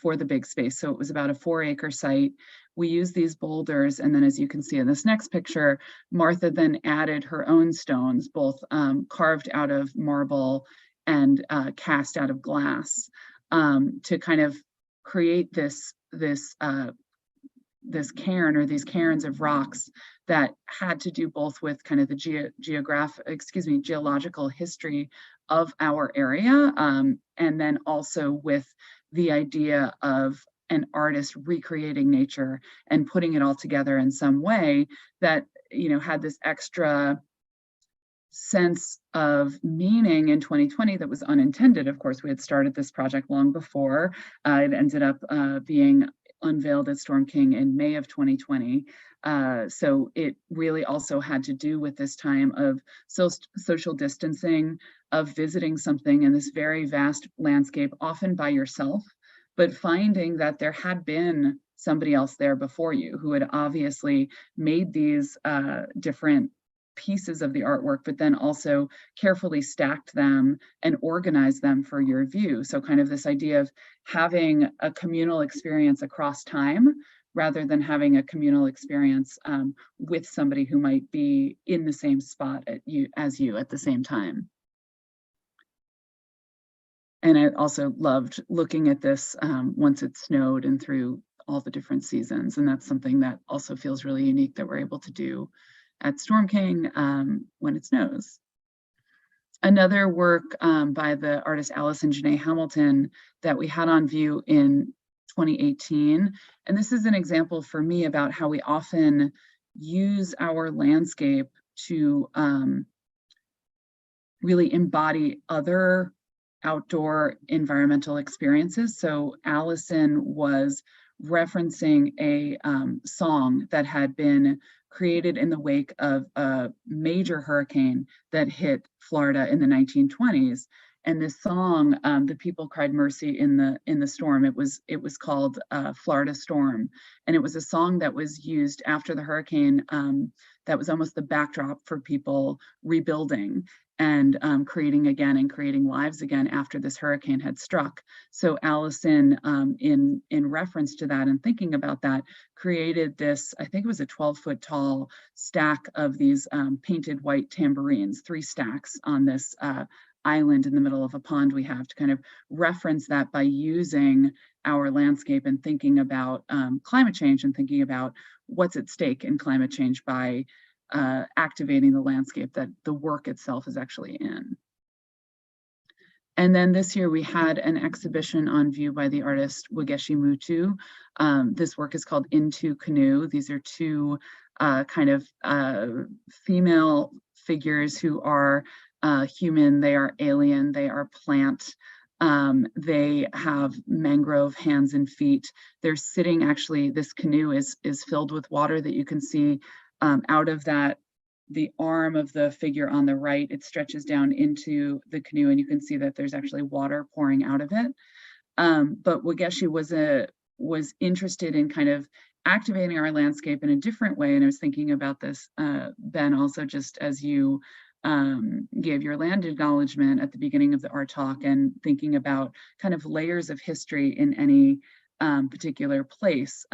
for the big space. So it was about a 4-acre site. We used these boulders, and then as you can see in this next picture, Martha then added her own stones, both carved out of marble and cast out of glass, to kind of create this cairn, or these cairns of rocks that had to do both with kind of the geological history of our area, and then also with the idea of an artist recreating nature and putting it all together in some way that, you know, had this extra sense of meaning in 2020 that was unintended. Of course, we had started this project long before. It ended up being unveiled at Storm King in May of 2020. So it really also had to do with this time of social distancing, of visiting something in this very vast landscape, often by yourself, but finding that there had been somebody else there before you who had obviously made these different pieces of the artwork, but then also carefully stacked them and organized them for your view. So kind of this idea of having a communal experience across time rather than having a communal experience with somebody who might be in the same spot as you at the same time. And I also loved looking at this once it snowed and through all the different seasons. And that's something that also feels really unique that we're able to do at Storm King when it snows. Another work by the artist Allison Janae Hamilton that we had on view in 2018. And this is an example for me about how we often use our landscape to really embody other outdoor environmental experiences. So Allison was referencing a song that had been created in the wake of a major hurricane that hit Florida in the 1920s. And this song, the people cried mercy in the storm. It was called Florida Storm, and it was a song that was used after the hurricane. That was almost the backdrop for people rebuilding and creating again and creating lives again after this hurricane had struck. So Allison, in reference to that and thinking about that, created this, I think it was a 12-foot tall stack of these painted white tambourines, 3 stacks on this island in the middle of a pond we have, to kind of reference that by using our landscape and thinking about climate change and thinking about what's at stake in climate change by activating the landscape that the work itself is actually in. And then this year we had an exhibition on view by the artist Wangechi Mutu. This work is called Into Canoe. These are 2 kind of female figures who are human, they are alien, they are plant. They have mangrove hands and feet. They're sitting, actually, this canoe is filled with water that you can see out of that, the arm of the figure on the right. It stretches down into the canoe and you can see that there's actually water pouring out of it. But Wangechi was interested in kind of activating our landscape in a different way. And I was thinking about this, Ben, also just as you gave your land acknowledgement at the beginning of the art talk, and thinking about kind of layers of history in any particular place.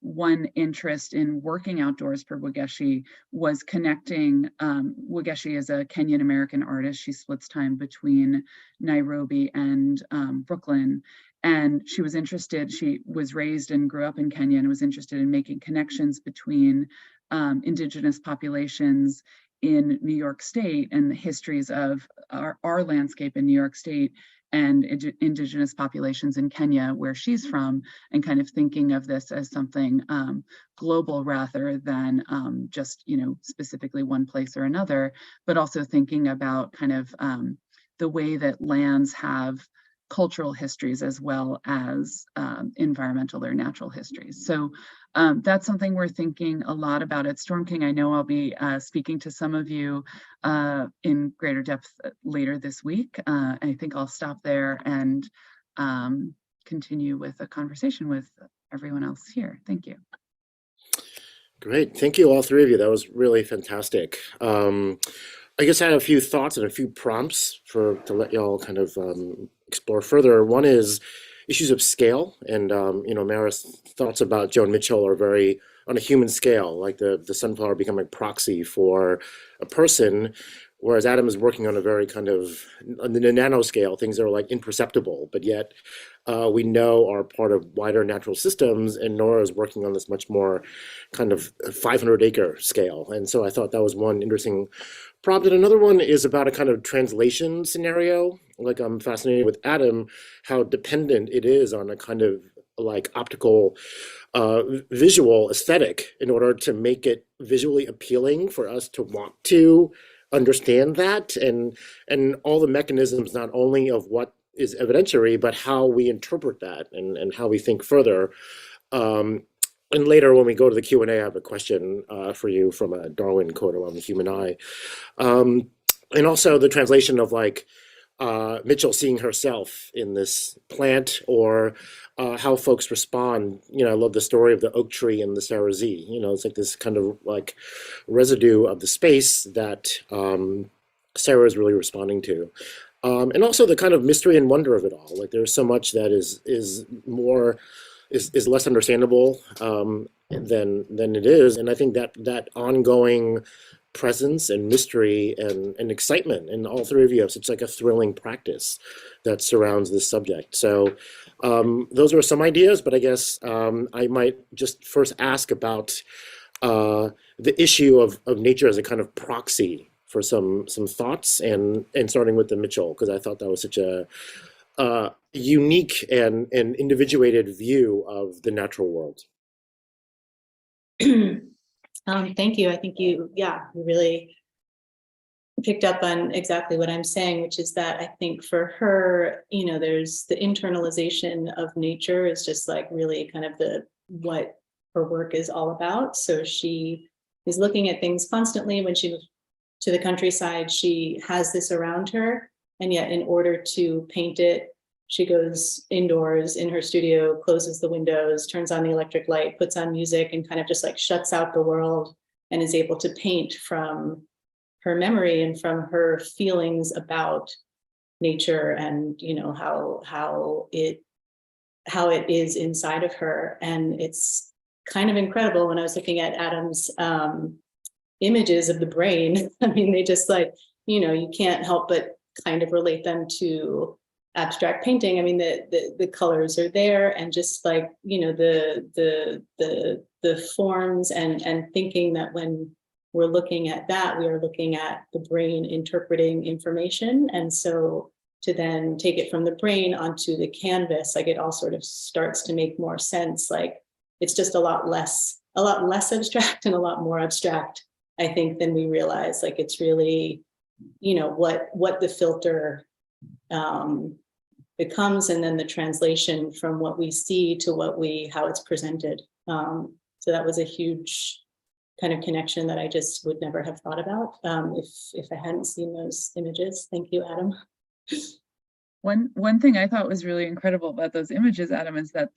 One interest in working outdoors for Wangechi was connecting. Wangechi is a Kenyan American artist. She splits time between Nairobi and Brooklyn. And she was interested, she was raised and grew up in Kenya and was interested in making connections between indigenous populations in New York State and the histories of our landscape in New York State and indigenous populations in Kenya, where she's from, and kind of thinking of this as something global rather than just, specifically one place or another, but also thinking about kind of the way that lands have cultural histories as well as environmental or natural histories. So that's something we're thinking a lot about at Storm King. I know I'll be speaking to some of you in greater depth later this week. I think I'll stop there and continue with a conversation with everyone else here. Thank you. Great. Thank you, all three of you. That was really fantastic. I guess I had a few thoughts and a few prompts to let y'all kind of explore further. One is issues of scale, and Mara's thoughts about Joan Mitchell are very on a human scale, like the sunflower becoming a proxy for a person, whereas Adam is working on a very kind of on the nano scale, things that are like imperceptible, but yet we know are part of wider natural systems, and Nora is working on this much more kind of 500-acre scale. And so I thought that was one interesting prompt. And another one is about a kind of translation scenario. Like, I'm fascinated with Adam, how dependent it is on a kind of like optical visual aesthetic in order to make it visually appealing for us to want to understand that, and all the mechanisms, not only of what is evidentiary, but how we interpret that and how we think further. And later, when we go to the Q&A, I have a question for you from a Darwin quote on the human eye. And also the translation of like Mitchell seeing herself in this plant, or how folks respond. I love the story of the oak tree and the Sarah Sze. It's like this kind of like residue of the space that Sarah is really responding to. And also the kind of mystery and wonder of it all. Like, there's so much that is less understandable than it is. And I think that ongoing presence and mystery and excitement in all three of you, it's like a thrilling practice that surrounds this subject. So those are some ideas, but I guess I might just first ask about the issue of nature as a kind of proxy for some thoughts, and starting with the Mitchell, because I thought that was such a unique and individuated view of the natural world. Thank you. I think you really picked up on exactly what I'm saying, which is that I think for her, there's the internalization of nature is just like really kind of what her work is all about. So she is looking at things constantly. When she moves to the countryside, she has this around her, and yet in order to paint it, she goes indoors in her studio, closes the windows, turns on the electric light, puts on music, and kind of just like shuts out the world, and is able to paint from her memory and from her feelings about nature, and how it is inside of her. And it's kind of incredible. When I was looking at Adam's images of the brain, I mean, they just like, you can't help but kind of relate them to abstract painting. I mean, the colors are there, and just like, the forms, and thinking that when we're looking at that, we are looking at the brain interpreting information. And so to then take it from the brain onto the canvas, like, it all sort of starts to make more sense. Like, it's just a lot less abstract and a lot more abstract, I think, than we realize. Like, it's really, what the filter becomes, and then the translation from what we see to how it's presented. So that was a huge kind of connection that I just would never have thought about if I hadn't seen those images. Thank you, Adam. One thing I thought was really incredible about those images, Adam, is that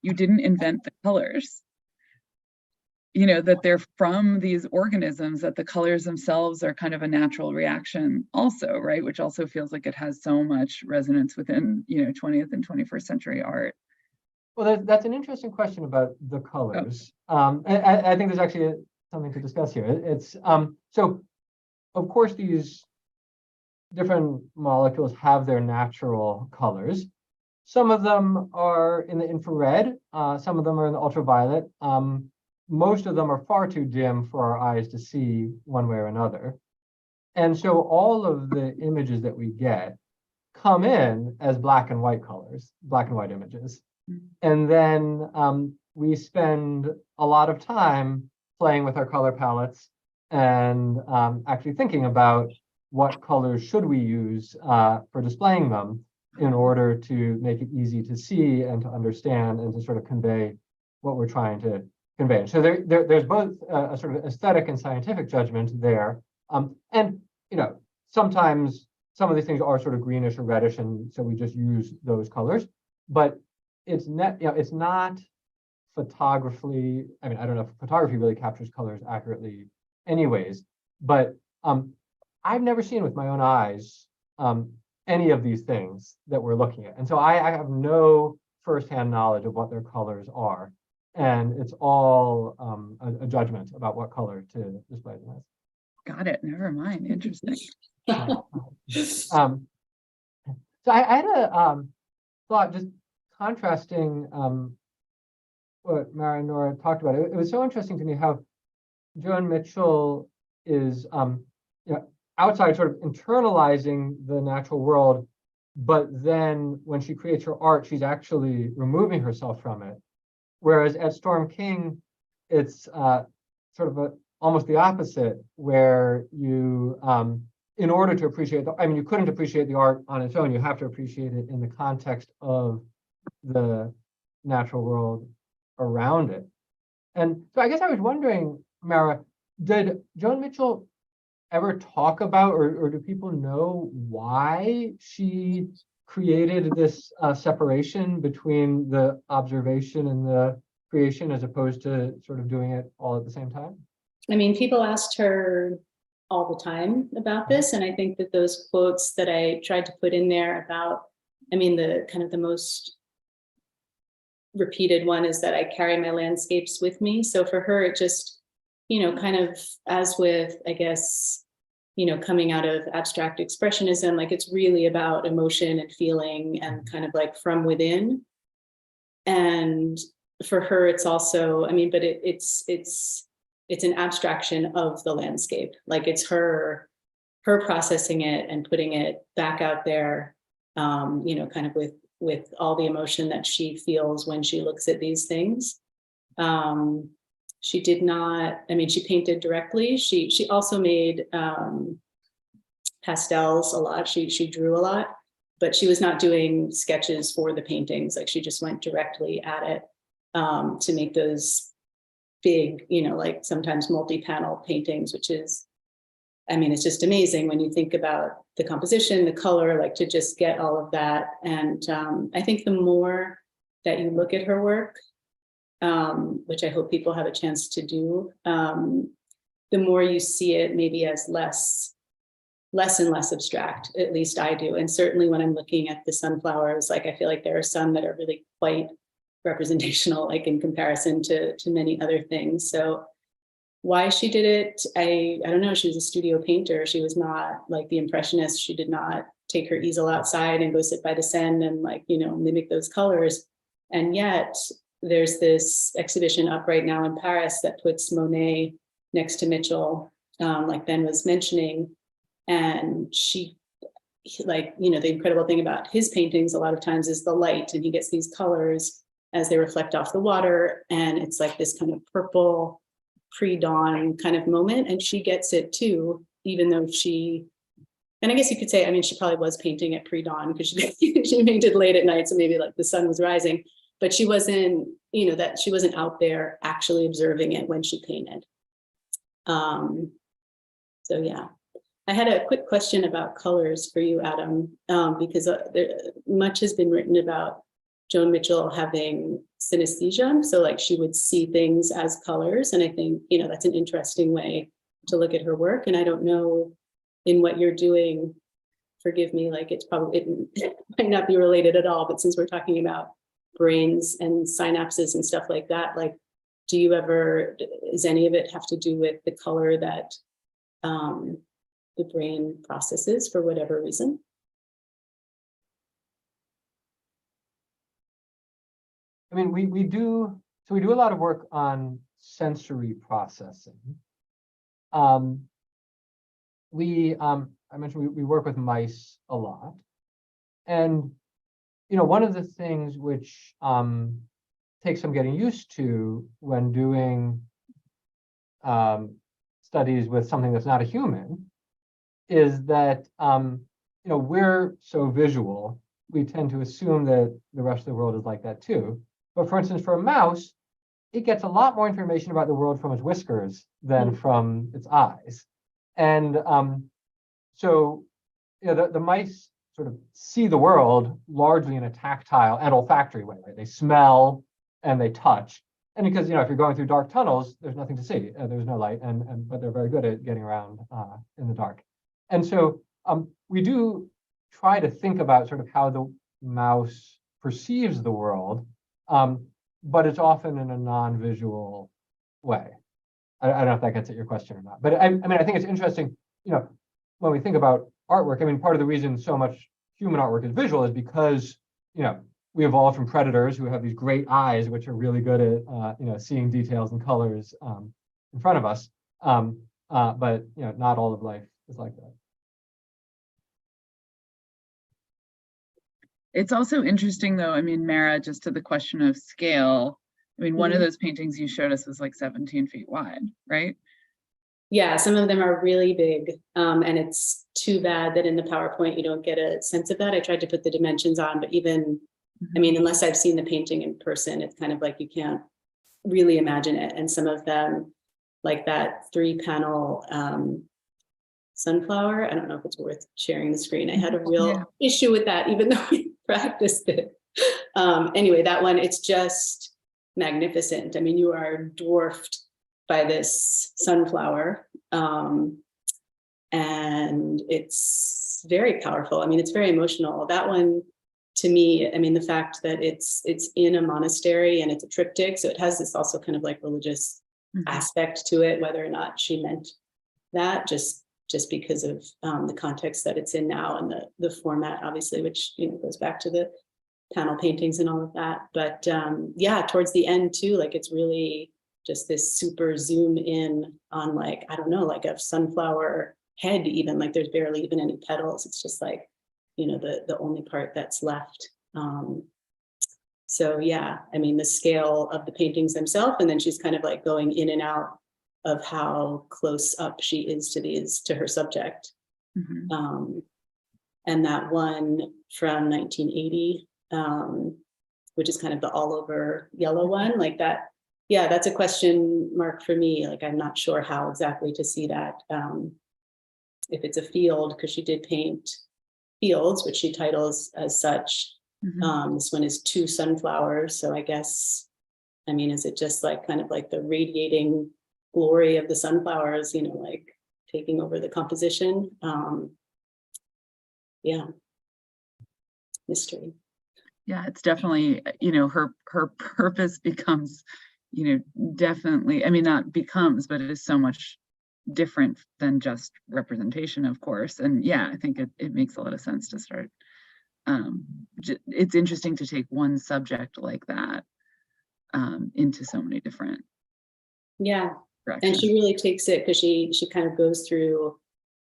you didn't invent the colors. That they're from these organisms, that the colors themselves are kind of a natural reaction also, right? Which also feels like it has so much resonance within, 20th and 21st century art. Well, that's an interesting question about the colors. I think there's actually something to discuss here. It's so, of course, these different molecules have their natural colors. Some of them are in the infrared, some of them are in the ultraviolet. Most of them are far too dim for our eyes to see one way or another. And so all of the images that we get come in as black and white colors, black and white images. And then we spend a lot of time playing with our color palettes and actually thinking about what colors should we use for displaying them in order to make it easy to see and to understand and to sort of convey what we're trying to convey. So there's both a sort of aesthetic and scientific judgment there. And, you know, sometimes some of these things are sort of greenish or reddish, and so we just use those colors. But it's not, you know, it's not photography. I mean, I don't know if photography really captures colors accurately anyways, but I've never seen with my own eyes any of these things that we're looking at. And so I have no firsthand knowledge of what their colors are. And it's all a judgment about what color to display them as. Got it. Never mind. Interesting. So I had a thought just contrasting what Mara and Nora talked about. It was so interesting to me how Joan Mitchell is you know, outside sort of internalizing the natural world, but then when she creates her art, she's actually removing herself from it. Whereas at Storm King, it's sort of almost the opposite, where you, in order to appreciate I mean, you couldn't appreciate the art on its own. You have to appreciate it in the context of the natural world around it. And so I guess I was wondering, Mara, did Joan Mitchell ever talk about, or do people know why she created this separation between the observation and the creation, as opposed to sort of doing it all at the same time? I mean, people asked her all the time about this, and I think that those quotes that I tried to put in there about, I mean, the kind of the most repeated one is that I carry my landscapes with me. So for her, it just, you know, kind of as with, I guess, you know, coming out of abstract expressionism, like it's really about emotion and feeling and kind of like from within. And for her, it's also, I mean, but it's an abstraction of the landscape. Like it's her processing it and putting it back out there, you know, kind of with all the emotion that she feels when she looks at these things. She did not, I mean, she painted directly. She also made pastels a lot. She drew a lot, but she was not doing sketches for the paintings. Like she just went directly at it to make those big, you know, like sometimes multi-panel paintings, which is, I mean, it's just amazing when you think about the composition, the color, like to just get all of that. And I think the more that you look at her work, which I hope people have a chance to do, the more you see it maybe as less and less abstract, at least I do. And certainly when I'm looking at the sunflowers, like I feel like there are some that are really quite representational, like in comparison to many other things. So why she did it, I don't know. She was a studio painter. She was not like the Impressionists. She did not take her easel outside and go sit by the Seine and like, you know, mimic those colors. And yet there's this exhibition up right now in Paris that puts Monet next to Mitchell, like Ben was mentioning. And she, like, you know, the incredible thing about his paintings a lot of times is the light, and he gets these colors as they reflect off the water. And it's like this kind of purple pre-dawn kind of moment. And she gets it too, even though she, and I guess you could say, I mean, she probably was painting at pre-dawn because she painted late at night. So maybe like the sun was rising, but she wasn't, you know, that she wasn't out there actually observing it when she painted. So yeah, I had a quick question about colors for you, Adam, because much has been written about Joan Mitchell having synesthesia. So like she would see things as colors. And I think, you know, that's an interesting way to look at her work. And I don't know in what you're doing, forgive me, like it's probably, it might not be related at all, but since we're talking about brains and synapses and stuff like that. Like, does any of it have to do with the color that the brain processes for whatever reason? I mean, we do a lot of work on sensory processing. I mentioned we work with mice a lot, and one of the things which takes some getting used to when doing studies with something that's not a human is that we're so visual, we tend to assume that the rest of the world is like that too. But for instance, for a mouse, it gets a lot more information about the world from its whiskers than from its eyes. And so the mice sort of see the world largely in a tactile and olfactory way, right? They smell and they touch. And because, if you're going through dark tunnels, there's nothing to see. There's no light, but they're very good at getting around in the dark. And so we do try to think about sort of how the mouse perceives the world, but it's often in a non-visual way. I don't know if that gets at your question or not. But I mean, I think it's interesting, when we think about artwork, I mean, part of the reason so much human artwork is visual is because, we evolved from predators who have these great eyes, which are really good at, seeing details and colors in front of us. But, not all of life is like that. It's also interesting, though, I mean, Mara, just to the question of scale, I mean, one of those paintings you showed us was like 17 feet wide, right? Yeah, some of them are really big, and it's too bad that in the PowerPoint you don't get a sense of that. I tried to put the dimensions on, but even, I mean, unless I've seen the painting in person, it's kind of like you can't really imagine it. And some of them, like that 3-panel sunflower, I don't know if it's worth sharing the screen. I had a real issue with that, even though we practiced it. Anyway, that one, it's just magnificent. I mean, you are dwarfed by this sunflower, and it's very powerful. I mean, it's very emotional. That one, to me, I mean, the fact that it's in a monastery and it's a triptych, so it has this also kind of like religious aspect to it, whether or not she meant that, just because of the context that it's in now and the format, obviously, which goes back to the panel paintings and all of that. But yeah, towards the end too, like it's really just this super zoom in on, like, I don't know, like a sunflower head, even, like there's barely even any petals. It's just like, the only part that's left. So yeah, I mean, the scale of the paintings themselves, and then she's kind of like going in and out of how close up she is to her subject. And that one from 1980, which is kind of the all over yellow one, like that. Yeah, that's a question mark for me. Like, I'm not sure how exactly to see that. If it's a field, because she did paint fields, which she titles as such. This one is 2 sunflowers. So I guess, I mean, is it just like kind of like the radiating glory of the sunflowers, like taking over the composition? Yeah, mystery. Yeah, it's definitely, her purpose becomes, definitely, I mean, not becomes, but it is so much different than just representation, of course. And yeah, I think it makes a lot of sense to start. It's interesting to take one subject like that into so many different directions. And she really takes it, because she kind of goes through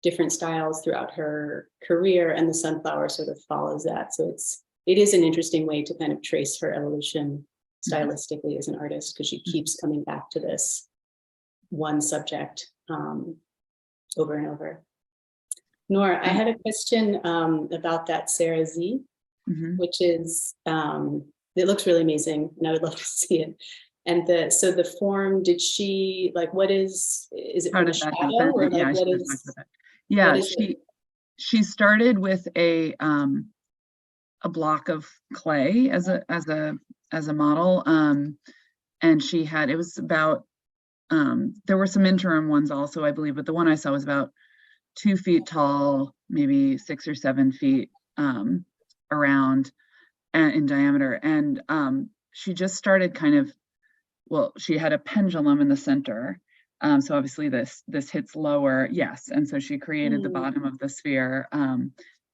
different styles throughout her career, and the sunflower sort of follows that. So it is an interesting way to kind of trace her evolution stylistically as an artist, because she keeps coming back to this one subject over and over. Nora, I had a question about that Sarah Sze, which is, it looks really amazing, and I would love to see it. And so the form, did she, like, what is it for the shadow, or like, what is? Yeah, she started with a block of clay as a model, and she had, it was about, there were some interim ones also, I believe, but the one I saw was about 2 feet tall, maybe 6 or 7 feet around. in diameter. And she just started kind of, well, she had a pendulum in the center. So obviously this hits lower, yes. And so she created the bottom of the sphere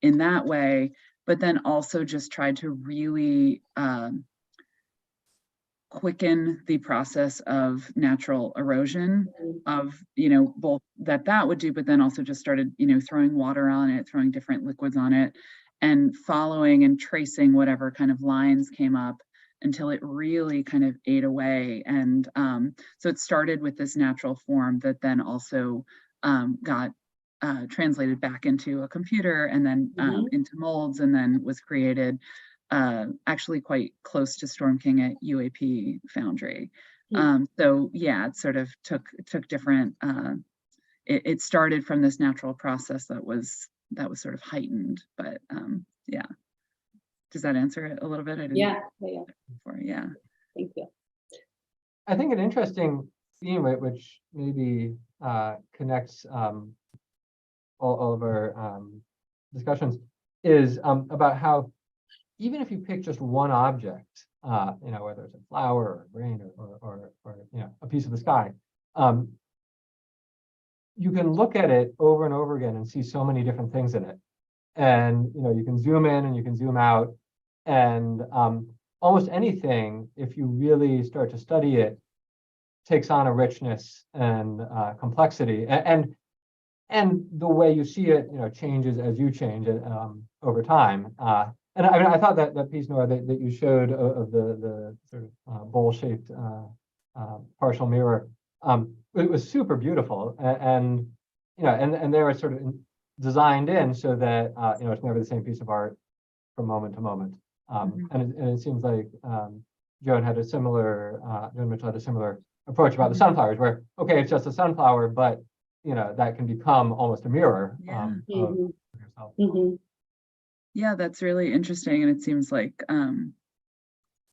in that way, but then also just tried to really quicken the process of natural erosion of, both that would do, but then also just started, throwing water on it, throwing different liquids on it, and following and tracing whatever kind of lines came up until it really kind of ate away. And so it started with this natural form that then also got translated back into a computer, and then into molds, and then was created actually quite close to Storm King at UAP Foundry. So yeah, it sort of took different, it started from this natural process that was sort of heightened, but yeah. Does that answer it a little bit? I didn't. Yeah. Before. Yeah. Thank you. I think an interesting theme, which maybe connects all of our discussions, is about how even if you pick just one object, whether it's a flower or a grain or a piece of the sky, you can look at it over and over again and see so many different things in it. And you can zoom in and you can zoom out, and almost anything, if you really start to study it, takes on a richness and complexity, and the way you see it, changes as you change it over time. And I mean, I thought that piece, Nora, that you showed of the sort of bowl-shaped partial mirror, it was super beautiful, and they were sort of designed in so that it's never the same piece of art from moment to moment. And it seems like Joan Mitchell had a similar approach about the sunflowers, where it's just a sunflower, but that can become almost a mirror of yourself. Yeah, that's really interesting, and it seems like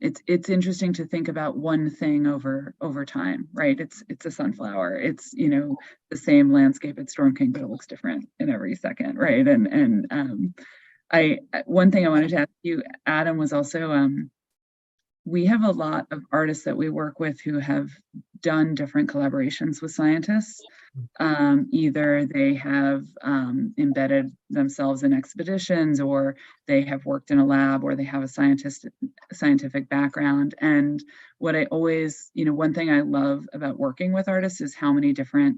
it's interesting to think about one thing over time, right? It's a sunflower. It's the same landscape at Storm King, but it looks different in every second, right? And one thing I wanted to ask you, Adam, was also we have a lot of artists that we work with who have done different collaborations with scientists. Either they have embedded themselves in expeditions, or they have worked in a lab, or they have a scientific background. And what I always, one thing I love about working with artists is how many different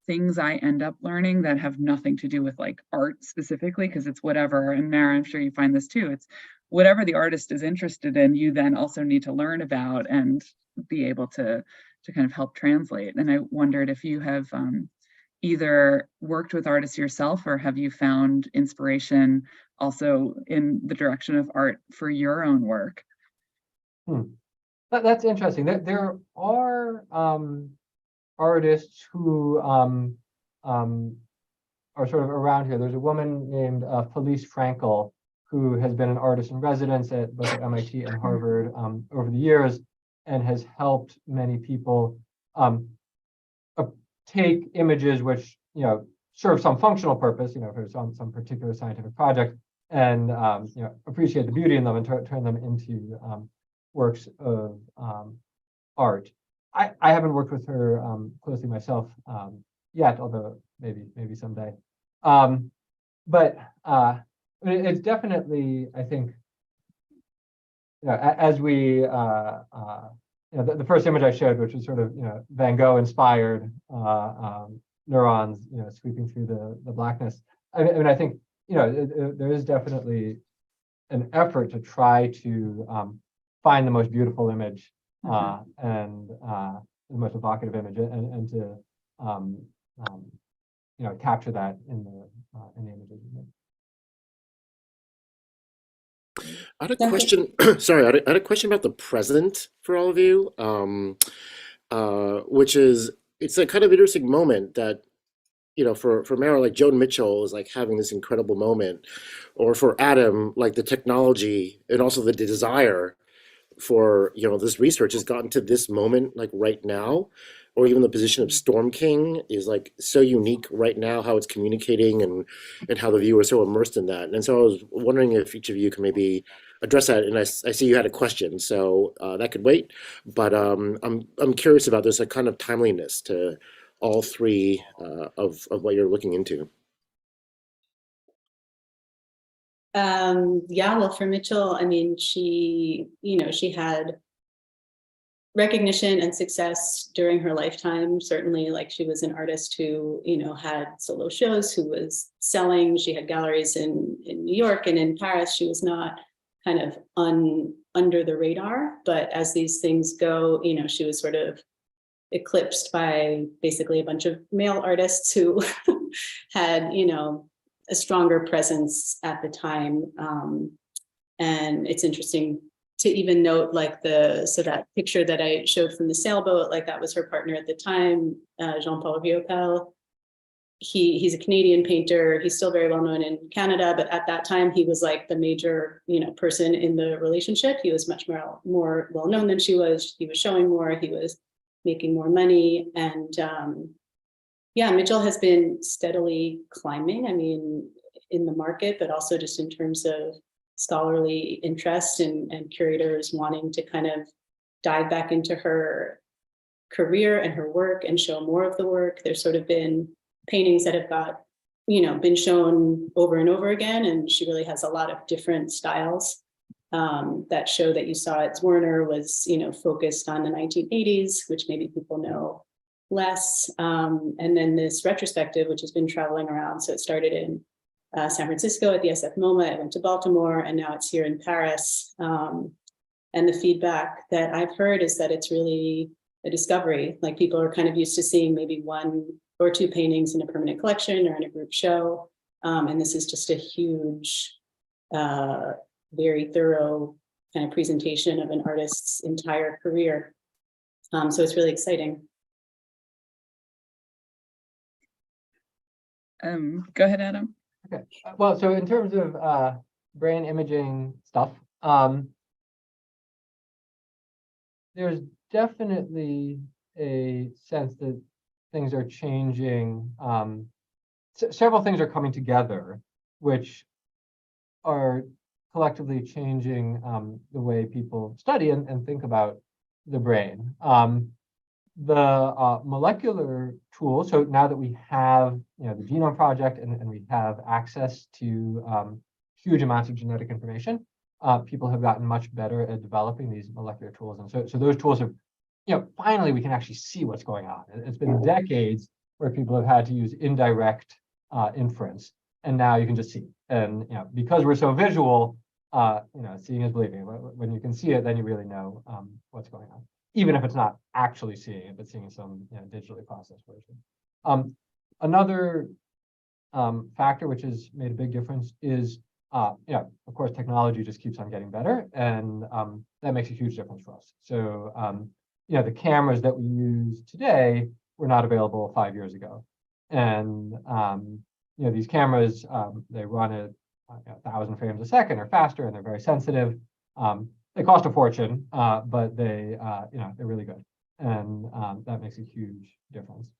things I end up learning that have nothing to do with like art specifically, because it's whatever. And Mara, I'm sure you find this too. It's whatever the artist is interested in, you then also need to learn about and be able to kind of help translate. And I wondered if you have either worked with artists yourself, or have you found inspiration also in the direction of art for your own work? That's interesting. There are artists who are sort of around here. There's a woman named Felice Frankel, who has been an artist in residence at both MIT and Harvard over the years, and has helped many people take images which serve some functional purpose, for some particular scientific project, and appreciate the beauty in them and turn them into works of art. I haven't worked with her closely myself yet, although maybe someday. But it's definitely, I think, as we the first image I showed, which was sort of Van Gogh inspired neurons sweeping through the blackness. I mean, I think there is definitely an effort to try to find the most beautiful image and the most evocative image, and to capture that in the images. I had a question. Sorry, I had a question about the present for all of you, which is, it's a kind of interesting moment that, for Mara, like Joan Mitchell is like having this incredible moment, or for Adam, like the technology and also the desire for this research has gotten to this moment like right now. or even the position of Storm King is like so unique right now, how it's communicating and how the viewer is so immersed in that. And so I was wondering if each of you can maybe address that. And I see you had a question, so that could wait. But I'm curious about this, a kind of timeliness to all three of what you're looking into. Yeah, well, for Mitchell, I mean, she had recognition and success during her lifetime. Certainly, like, she was an artist who, had solo shows, who was selling. She had galleries in New York and in Paris. She was not kind of under the radar, but as these things go, she was sort of eclipsed by basically a bunch of male artists who had, a stronger presence at the time. And it's interesting to even note, like, that picture that I showed from the sailboat, like, that was her partner at the time, Jean-Paul Riopel. He's a Canadian painter. He's still very well known in Canada, but at that time he was like the major, person in the relationship. He was much more well known than she was. He was showing more. He was making more money, and yeah, Mitchell has been steadily climbing. I mean, in the market, but also just in terms of scholarly interest and curators wanting to kind of dive back into her career and her work and show more of the work. There's sort of been paintings that have been shown over and over again, and she really has a lot of different styles. That show that you saw at Werner was, focused on the 1980s, which maybe people know less. And then this retrospective, which has been traveling around. So it started in San Francisco at the SF MoMA, it went to Baltimore, and now it's here in Paris. And the feedback that I've heard is that it's really a discovery. Like, people are kind of used to seeing maybe one or two paintings in a permanent collection or in a group show. And this is just a huge, very thorough kind of presentation of an artist's entire career. So it's really exciting. Go ahead, Adam. Okay. Well, so in terms of brain imaging stuff, there's definitely a sense that things are changing. Several things are coming together, which are collectively changing the way people study and think about the brain. The molecular tools, so now that we have the Genome Project and we have access to huge amounts of genetic information, people have gotten much better at developing these molecular tools. And so those tools have, finally we can actually see what's going on. It's been decades where people have had to use indirect inference, and now you can just see. And because we're so visual, seeing is believing. When you can see it, then you really know what's going on, even if it's not actually seeing it, but seeing some digitally processed version. Another factor which has made a big difference is, of course, technology just keeps on getting better, and that makes a huge difference for us. So, the cameras that we use today were not available 5 years ago, and these cameras, they run at 1,000 frames a second or faster, and they're very sensitive. They cost a fortune, but they're really good, and that makes a huge difference.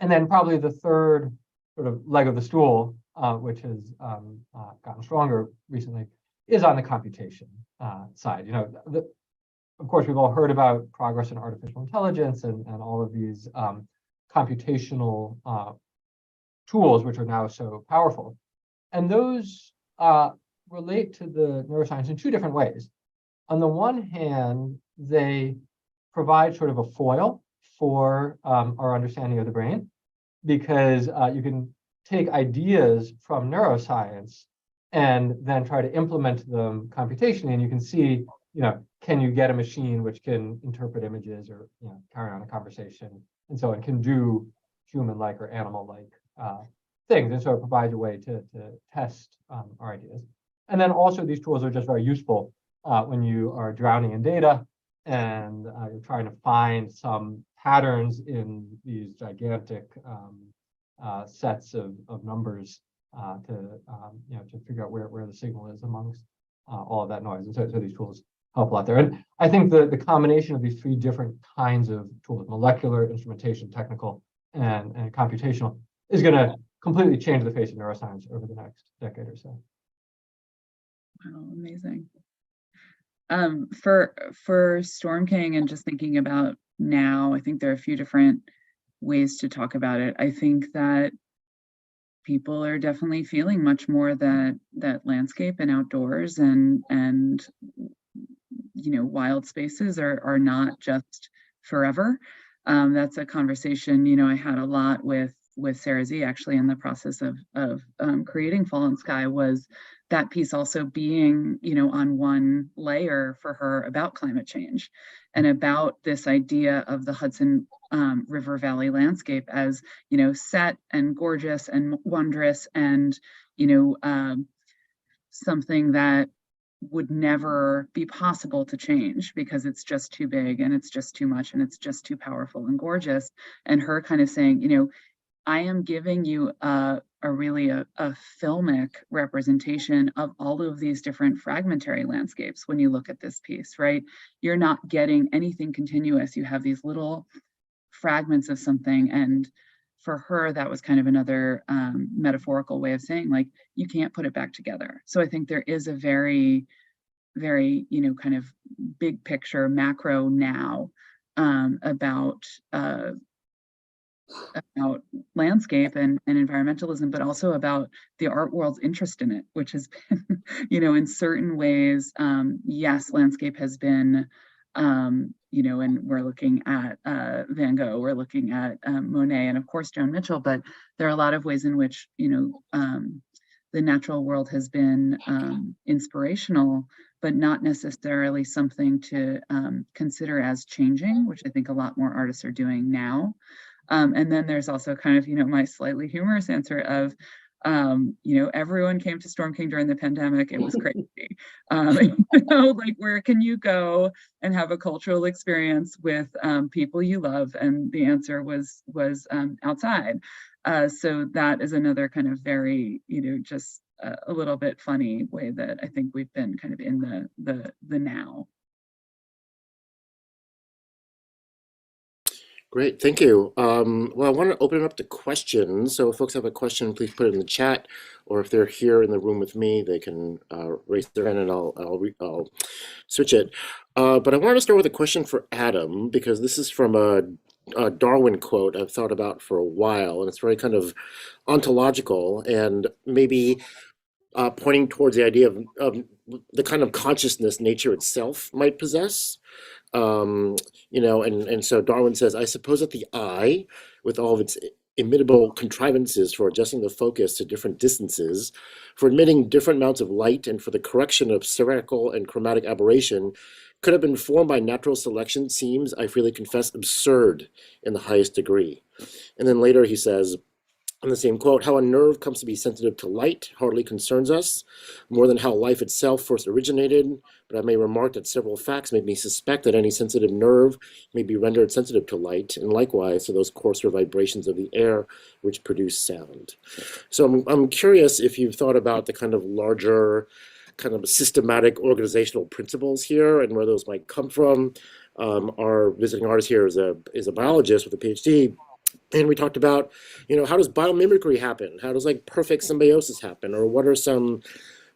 And then probably the third sort of leg of the stool, which has gotten stronger recently, is on the computation side. Of course, we've all heard about progress in artificial intelligence and all of these computational tools, which are now so powerful. And those relate to the neuroscience in two different ways. On the one hand, they provide sort of a foil for our understanding of the brain, because you can take ideas from neuroscience and then try to implement them computationally, and you can see, can you get a machine which can interpret images or carry on a conversation and so on, can do human-like or animal-like things. And so it provides a way to test our ideas. And then also these tools are just very useful when you are drowning in data and you're trying to find some patterns in these gigantic sets of numbers to figure out where the signal is amongst all of that noise. And so these tools help a lot there. And I think the combination of these three different kinds of tools, molecular, instrumentation, technical, and computational, is going to completely change the face of neuroscience over the next decade or so. Wow, amazing. For Storm King and just thinking about now, I think there are a few different ways to talk about it. I think that people are definitely feeling much more that landscape and outdoors and wild spaces are not just forever. That's a conversation I had a lot with Sarah Sze actually in the process of creating Fallen Sky, was that piece also being on one layer for her about climate change and about this idea of the Hudson River Valley landscape as set and gorgeous and wondrous and something that would never be possible to change because it's just too big and it's just too much and it's just too powerful and gorgeous. And her kind of saying, I am giving you a filmic representation of all of these different fragmentary landscapes when you look at this piece, right? You're not getting anything continuous. You have these little fragments of something. And for her, that was kind of another metaphorical way of saying, like, you can't put it back together. So I think there is a very, very, kind of big picture macro now about landscape and environmentalism, but also about the art world's interest in it, which has been, in certain ways, yes, landscape has been, and we're looking at Van Gogh, we're looking at Monet, and of course Joan Mitchell, but there are a lot of ways in which, the natural world has been inspirational, but not necessarily something to consider as changing, which I think a lot more artists are doing now. And then there's also kind of, my slightly humorous answer of, everyone came to Storm King during the pandemic. It was crazy. Like, where can you go and have a cultural experience with people you love? And the answer was outside. So that is another kind of very, just a little bit funny way that I think we've been kind of in the now. Great, thank you. Well, I want to open it up to questions. So if folks have a question, please put it in the chat, or if they're here in the room with me, they can raise their hand and I'll switch it. But I wanted to start with a question for Adam, because this is from a Darwin quote I've thought about for a while, and it's very kind of ontological and maybe pointing towards the idea of the kind of consciousness nature itself might possess. And so Darwin says, I suppose that the eye, with all of its imitable contrivances for adjusting the focus to different distances, for admitting different amounts of light, and for the correction of spherical and chromatic aberration, could have been formed by natural selection, seems, I freely confess, absurd in the highest degree. And then later he says, in the same quote, how a nerve comes to be sensitive to light hardly concerns us more than how life itself first originated, but I may remark that several facts make me suspect that any sensitive nerve may be rendered sensitive to light, and likewise to those coarser vibrations of the air which produce sound. So I'm curious if you've thought about the kind of larger kind of systematic organizational principles here and where those might come from. Our visiting artist here is a biologist with a PhD. And we talked about, how does biomimicry happen? How does like perfect symbiosis happen? Or what are some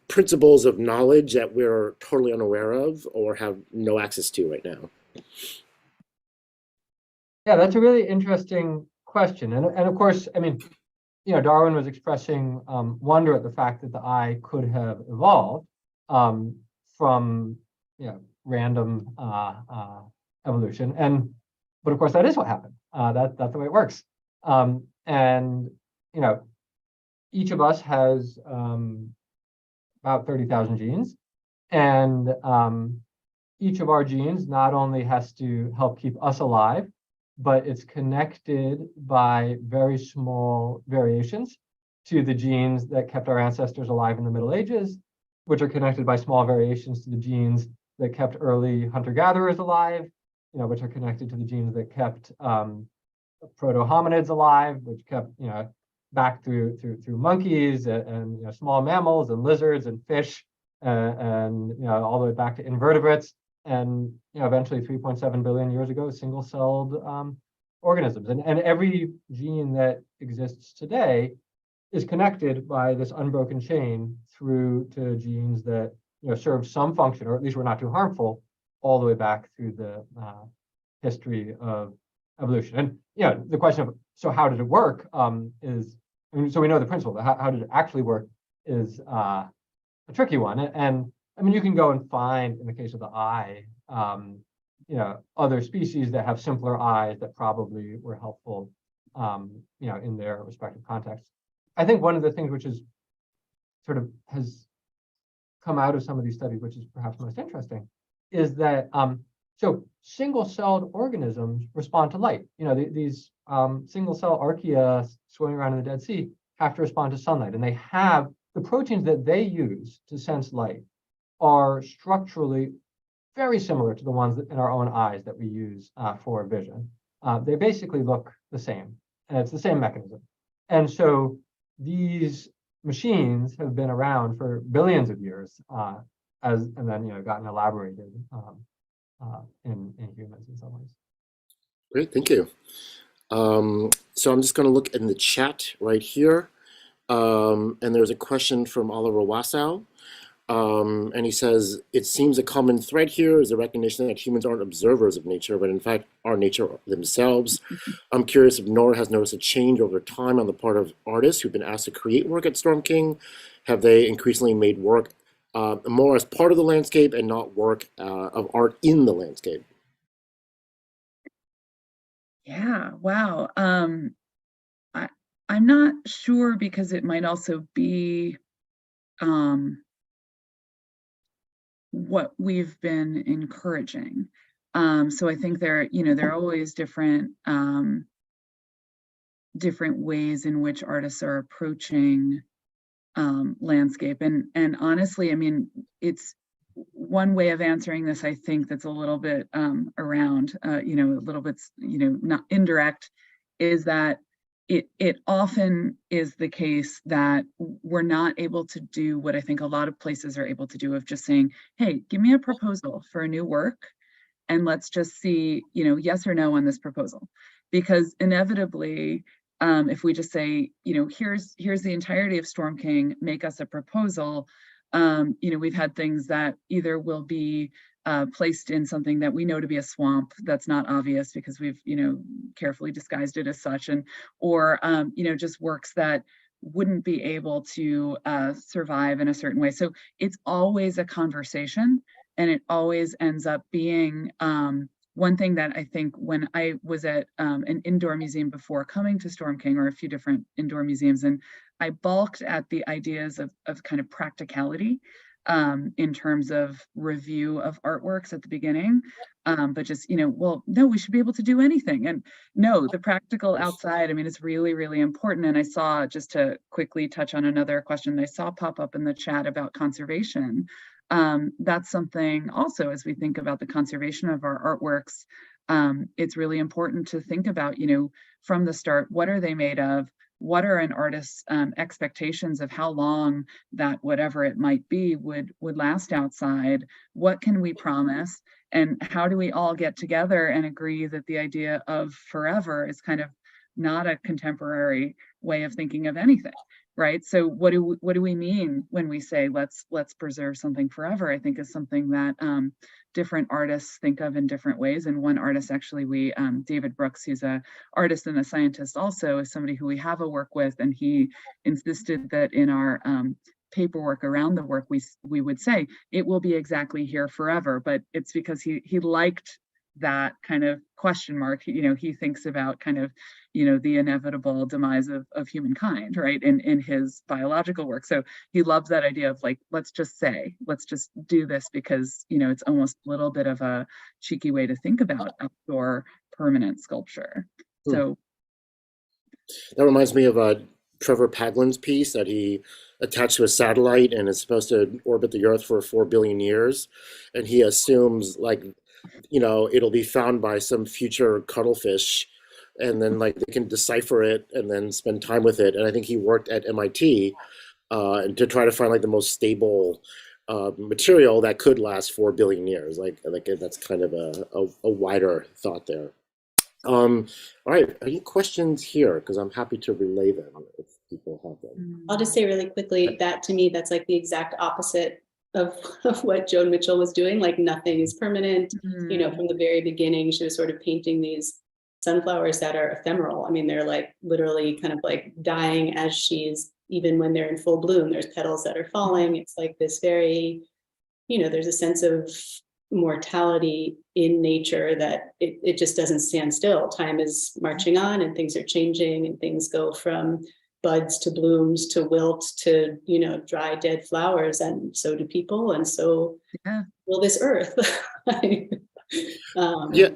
principles of knowledge that we're totally unaware of or have no access to right now? Yeah, that's a really interesting question. And of course, I mean, Darwin was expressing wonder at the fact that the eye could have evolved from random evolution. But of course, that is what happened. That's the way it works. And each of us has about 30,000 genes, and each of our genes not only has to help keep us alive, but it's connected by very small variations to the genes that kept our ancestors alive in the Middle Ages, which are connected by small variations to the genes that kept early hunter-gatherers alive, which are connected to the genes that kept proto-hominids alive, which kept back through monkeys and small mammals and lizards and fish and all the way back to invertebrates. and eventually 3.7 billion years ago, single-celled organisms. And every gene that exists today is connected by this unbroken chain through to genes that serve some function, or at least were not too harmful, all the way back through the history of evolution. And the question of, so how did it work is, so we know the principle, but how did it actually work is a tricky one. And I mean, you can go and find, in the case of the eye, other species that have simpler eyes that probably were helpful, in their respective contexts. I think one of the things which is sort of has come out of some of these studies, which is perhaps most interesting, is that so single-celled organisms respond to light. These single-cell archaea swimming around in the Dead Sea have to respond to sunlight, and they have the proteins that they use to sense light are structurally very similar to the ones in our own eyes that we use for vision. They basically look the same, and it's the same mechanism. And so these machines have been around for billions of years, and then gotten elaborated in humans in some ways. Great, thank you. So I'm just going to look in the chat right here, and there's a question from Oliver Wassow. And he says, it seems a common thread here is the recognition that humans aren't observers of nature, but in fact are nature themselves. I'm curious if Nora has noticed a change over time on the part of artists who've been asked to create work at Storm King. Have they increasingly made work more as part of the landscape and not work of art in the landscape? Yeah, wow. I'm not sure, because it might also be what we've been encouraging. So I think there are always different ways in which artists are approaching landscape. And honestly, I mean, it's one way of answering this, I think, that's a little bit around, a little bit, not indirect, is that it often is the case that we're not able to do what I think a lot of places are able to do, of just saying, hey, give me a proposal for a new work, and let's just see, yes or no on this proposal. Because inevitably, if we just say, here's the entirety of Storm King, make us a proposal, we've had things that either will be placed in something that we know to be a swamp that's not obvious because we've carefully disguised it as such, or just works that wouldn't be able to survive in a certain way. So it's always a conversation, and it always ends up being one thing that I think, when I was at an indoor museum before coming to Storm King, or a few different indoor museums, and I balked at the ideas of kind of practicality in terms of review of artworks at the beginning, but just, well, no, we should be able to do anything. And no, the practical outside, I mean, it's really, really important. And I saw, just to quickly touch on another question I saw pop up in the chat about conservation. That's something also, as we think about the conservation of our artworks, it's really important to think about, from the start, what are they made of? What are an artist's expectations of how long that whatever it might be would last outside? What can we promise? And how do we all get together and agree that the idea of forever is kind of not a contemporary way of thinking of anything, right? So what do we mean when we say let's preserve something forever? I think is something that different artists think of in different ways. And one artist, actually, David Brooks, who's an artist and a scientist also, is somebody who we have a work with, and he insisted that in our paperwork around the work, we would say it will be exactly here forever, but it's because he liked that kind of question mark. He thinks about kind of, the inevitable demise of humankind, right, in his biological work. So he loves that idea of like, let's just do this, because, it's almost a little bit of a cheeky way to think about outdoor permanent sculpture. So that reminds me of Trevor Paglen's piece that he attached to a satellite and is supposed to orbit the Earth for 4 billion years. And he assumes, like, it'll be found by some future cuttlefish, and then like they can decipher it and then spend time with it. And I think he worked at MIT and to try to find like the most stable material that could last 4 billion years. Like that's kind of a wider thought there. All right, any questions here? Because I'm happy to relay them if people have them. I'll just say really quickly that to me, that's like the exact opposite of what Joan Mitchell was doing. Like nothing is permanent. You know, from the very beginning, she was sort of painting these sunflowers that are ephemeral. I mean, they're like literally kind of like dying as she's, even when they're in full bloom, there's petals that are falling. It's like this very, you know, there's a sense of mortality in nature that it just doesn't stand still. Time is marching on and things are changing and things go from buds to blooms to wilt to, you know, dry dead flowers, and so do people, and so will this earth. Yeah,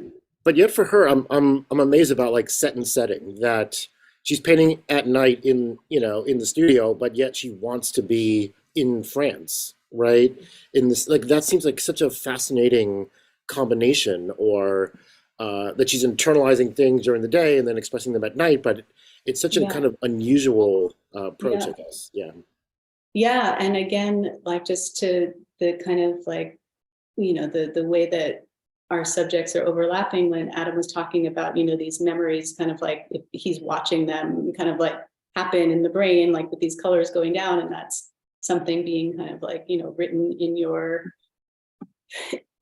but yet for her, I'm amazed about like set and setting, that she's painting at night in, you know, in the studio, but yet she wants to be in France, right? In this, like, that seems like such a fascinating combination, or that she's internalizing things during the day and then expressing them at night, but it's such a kind of unusual approach, I guess. Yeah, and again, like just to the kind of like, you know, the way that our subjects are overlapping, when Adam was talking about, you know, these memories, kind of like if he's watching them kind of like happen in the brain, like with these colors going down, and that's something being kind of like, you know, written in your,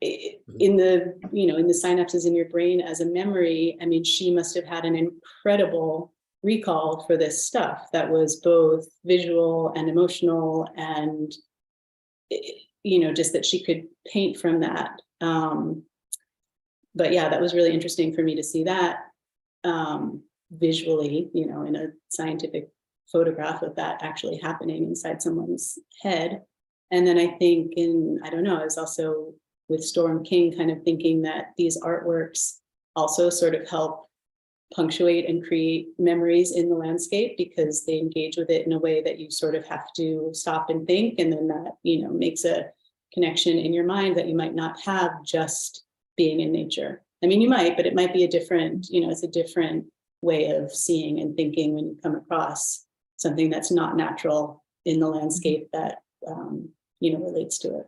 in the, you know, in the synapses in your brain as a memory. I mean, she must have had an incredible recall for this stuff that was both visual and emotional, and, you know, just that she could paint from that. But yeah, that was really interesting for me to see that visually, you know, in a scientific photograph of that actually happening inside someone's head. And then I think I don't know, I was also with Storm King kind of thinking that these artworks also sort of help punctuate and create memories in the landscape, because they engage with it in a way that you sort of have to stop and think, and then that, you know, makes a connection in your mind that you might not have just being in nature. I mean, you might, but it might be a different, you know, it's a different way of seeing and thinking when you come across something that's not natural in the landscape that, you know, relates to it.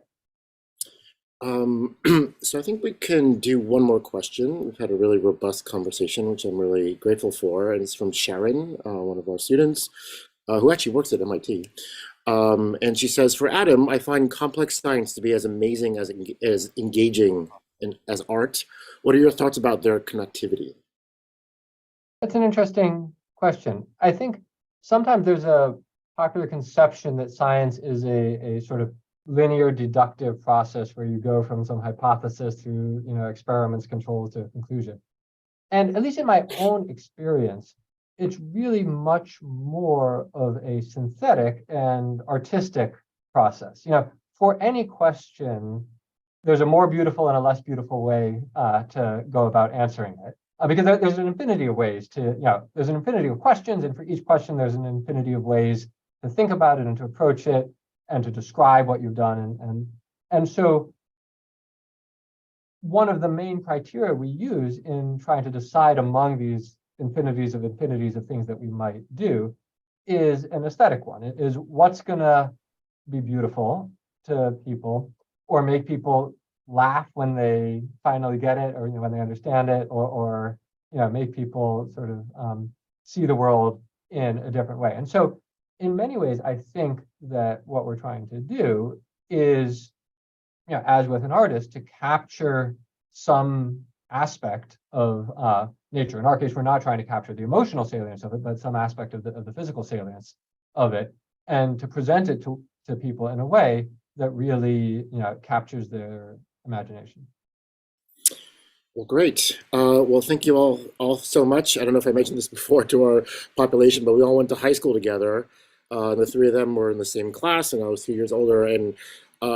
So I think we can do one more question. We've had a really robust conversation, which I'm really grateful for, and it's from Sharon, one of our students, who actually works at MIT. And she says, for Adam, I find complex science to be as amazing as engaging as art. What are your thoughts about their connectivity? That's an interesting question. I think sometimes there's a popular conception that science is a sort of linear deductive process where you go from some hypothesis through, you know, experiments, controls to conclusion. And at least in my own experience, it's really much more of a synthetic and artistic process. You know, for any question, there's a more beautiful and a less beautiful way to go about answering it. Because there's an infinity of ways to, you know, there's an infinity of questions, and for each question, there's an infinity of ways to think about it and to approach it and to describe what you've done. And so one of the main criteria we use in trying to decide among these infinities of things that we might do is an aesthetic one. It is what's going to be beautiful to people, or make people laugh when they finally get it, or, you know, when they understand it, or you know, make people sort of see the world in a different way. And so in many ways, I think that what we're trying to do is, you know, as with an artist, to capture some aspect of nature. In our case, we're not trying to capture the emotional salience of it, but some aspect of the physical salience of it, and to present it to people in a way that really, you know, captures their imagination. Well, great. Well, thank you all so much. I don't know if I mentioned this before to our population, but we all went to high school together. The three of them were in the same class, and I was 3 years older. And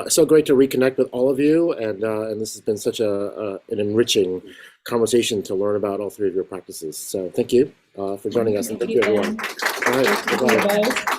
so great to reconnect with all of you. And this has been such an enriching conversation to learn about all three of your practices. So thank you for joining us, and thank you, everyone. All right, bye-bye.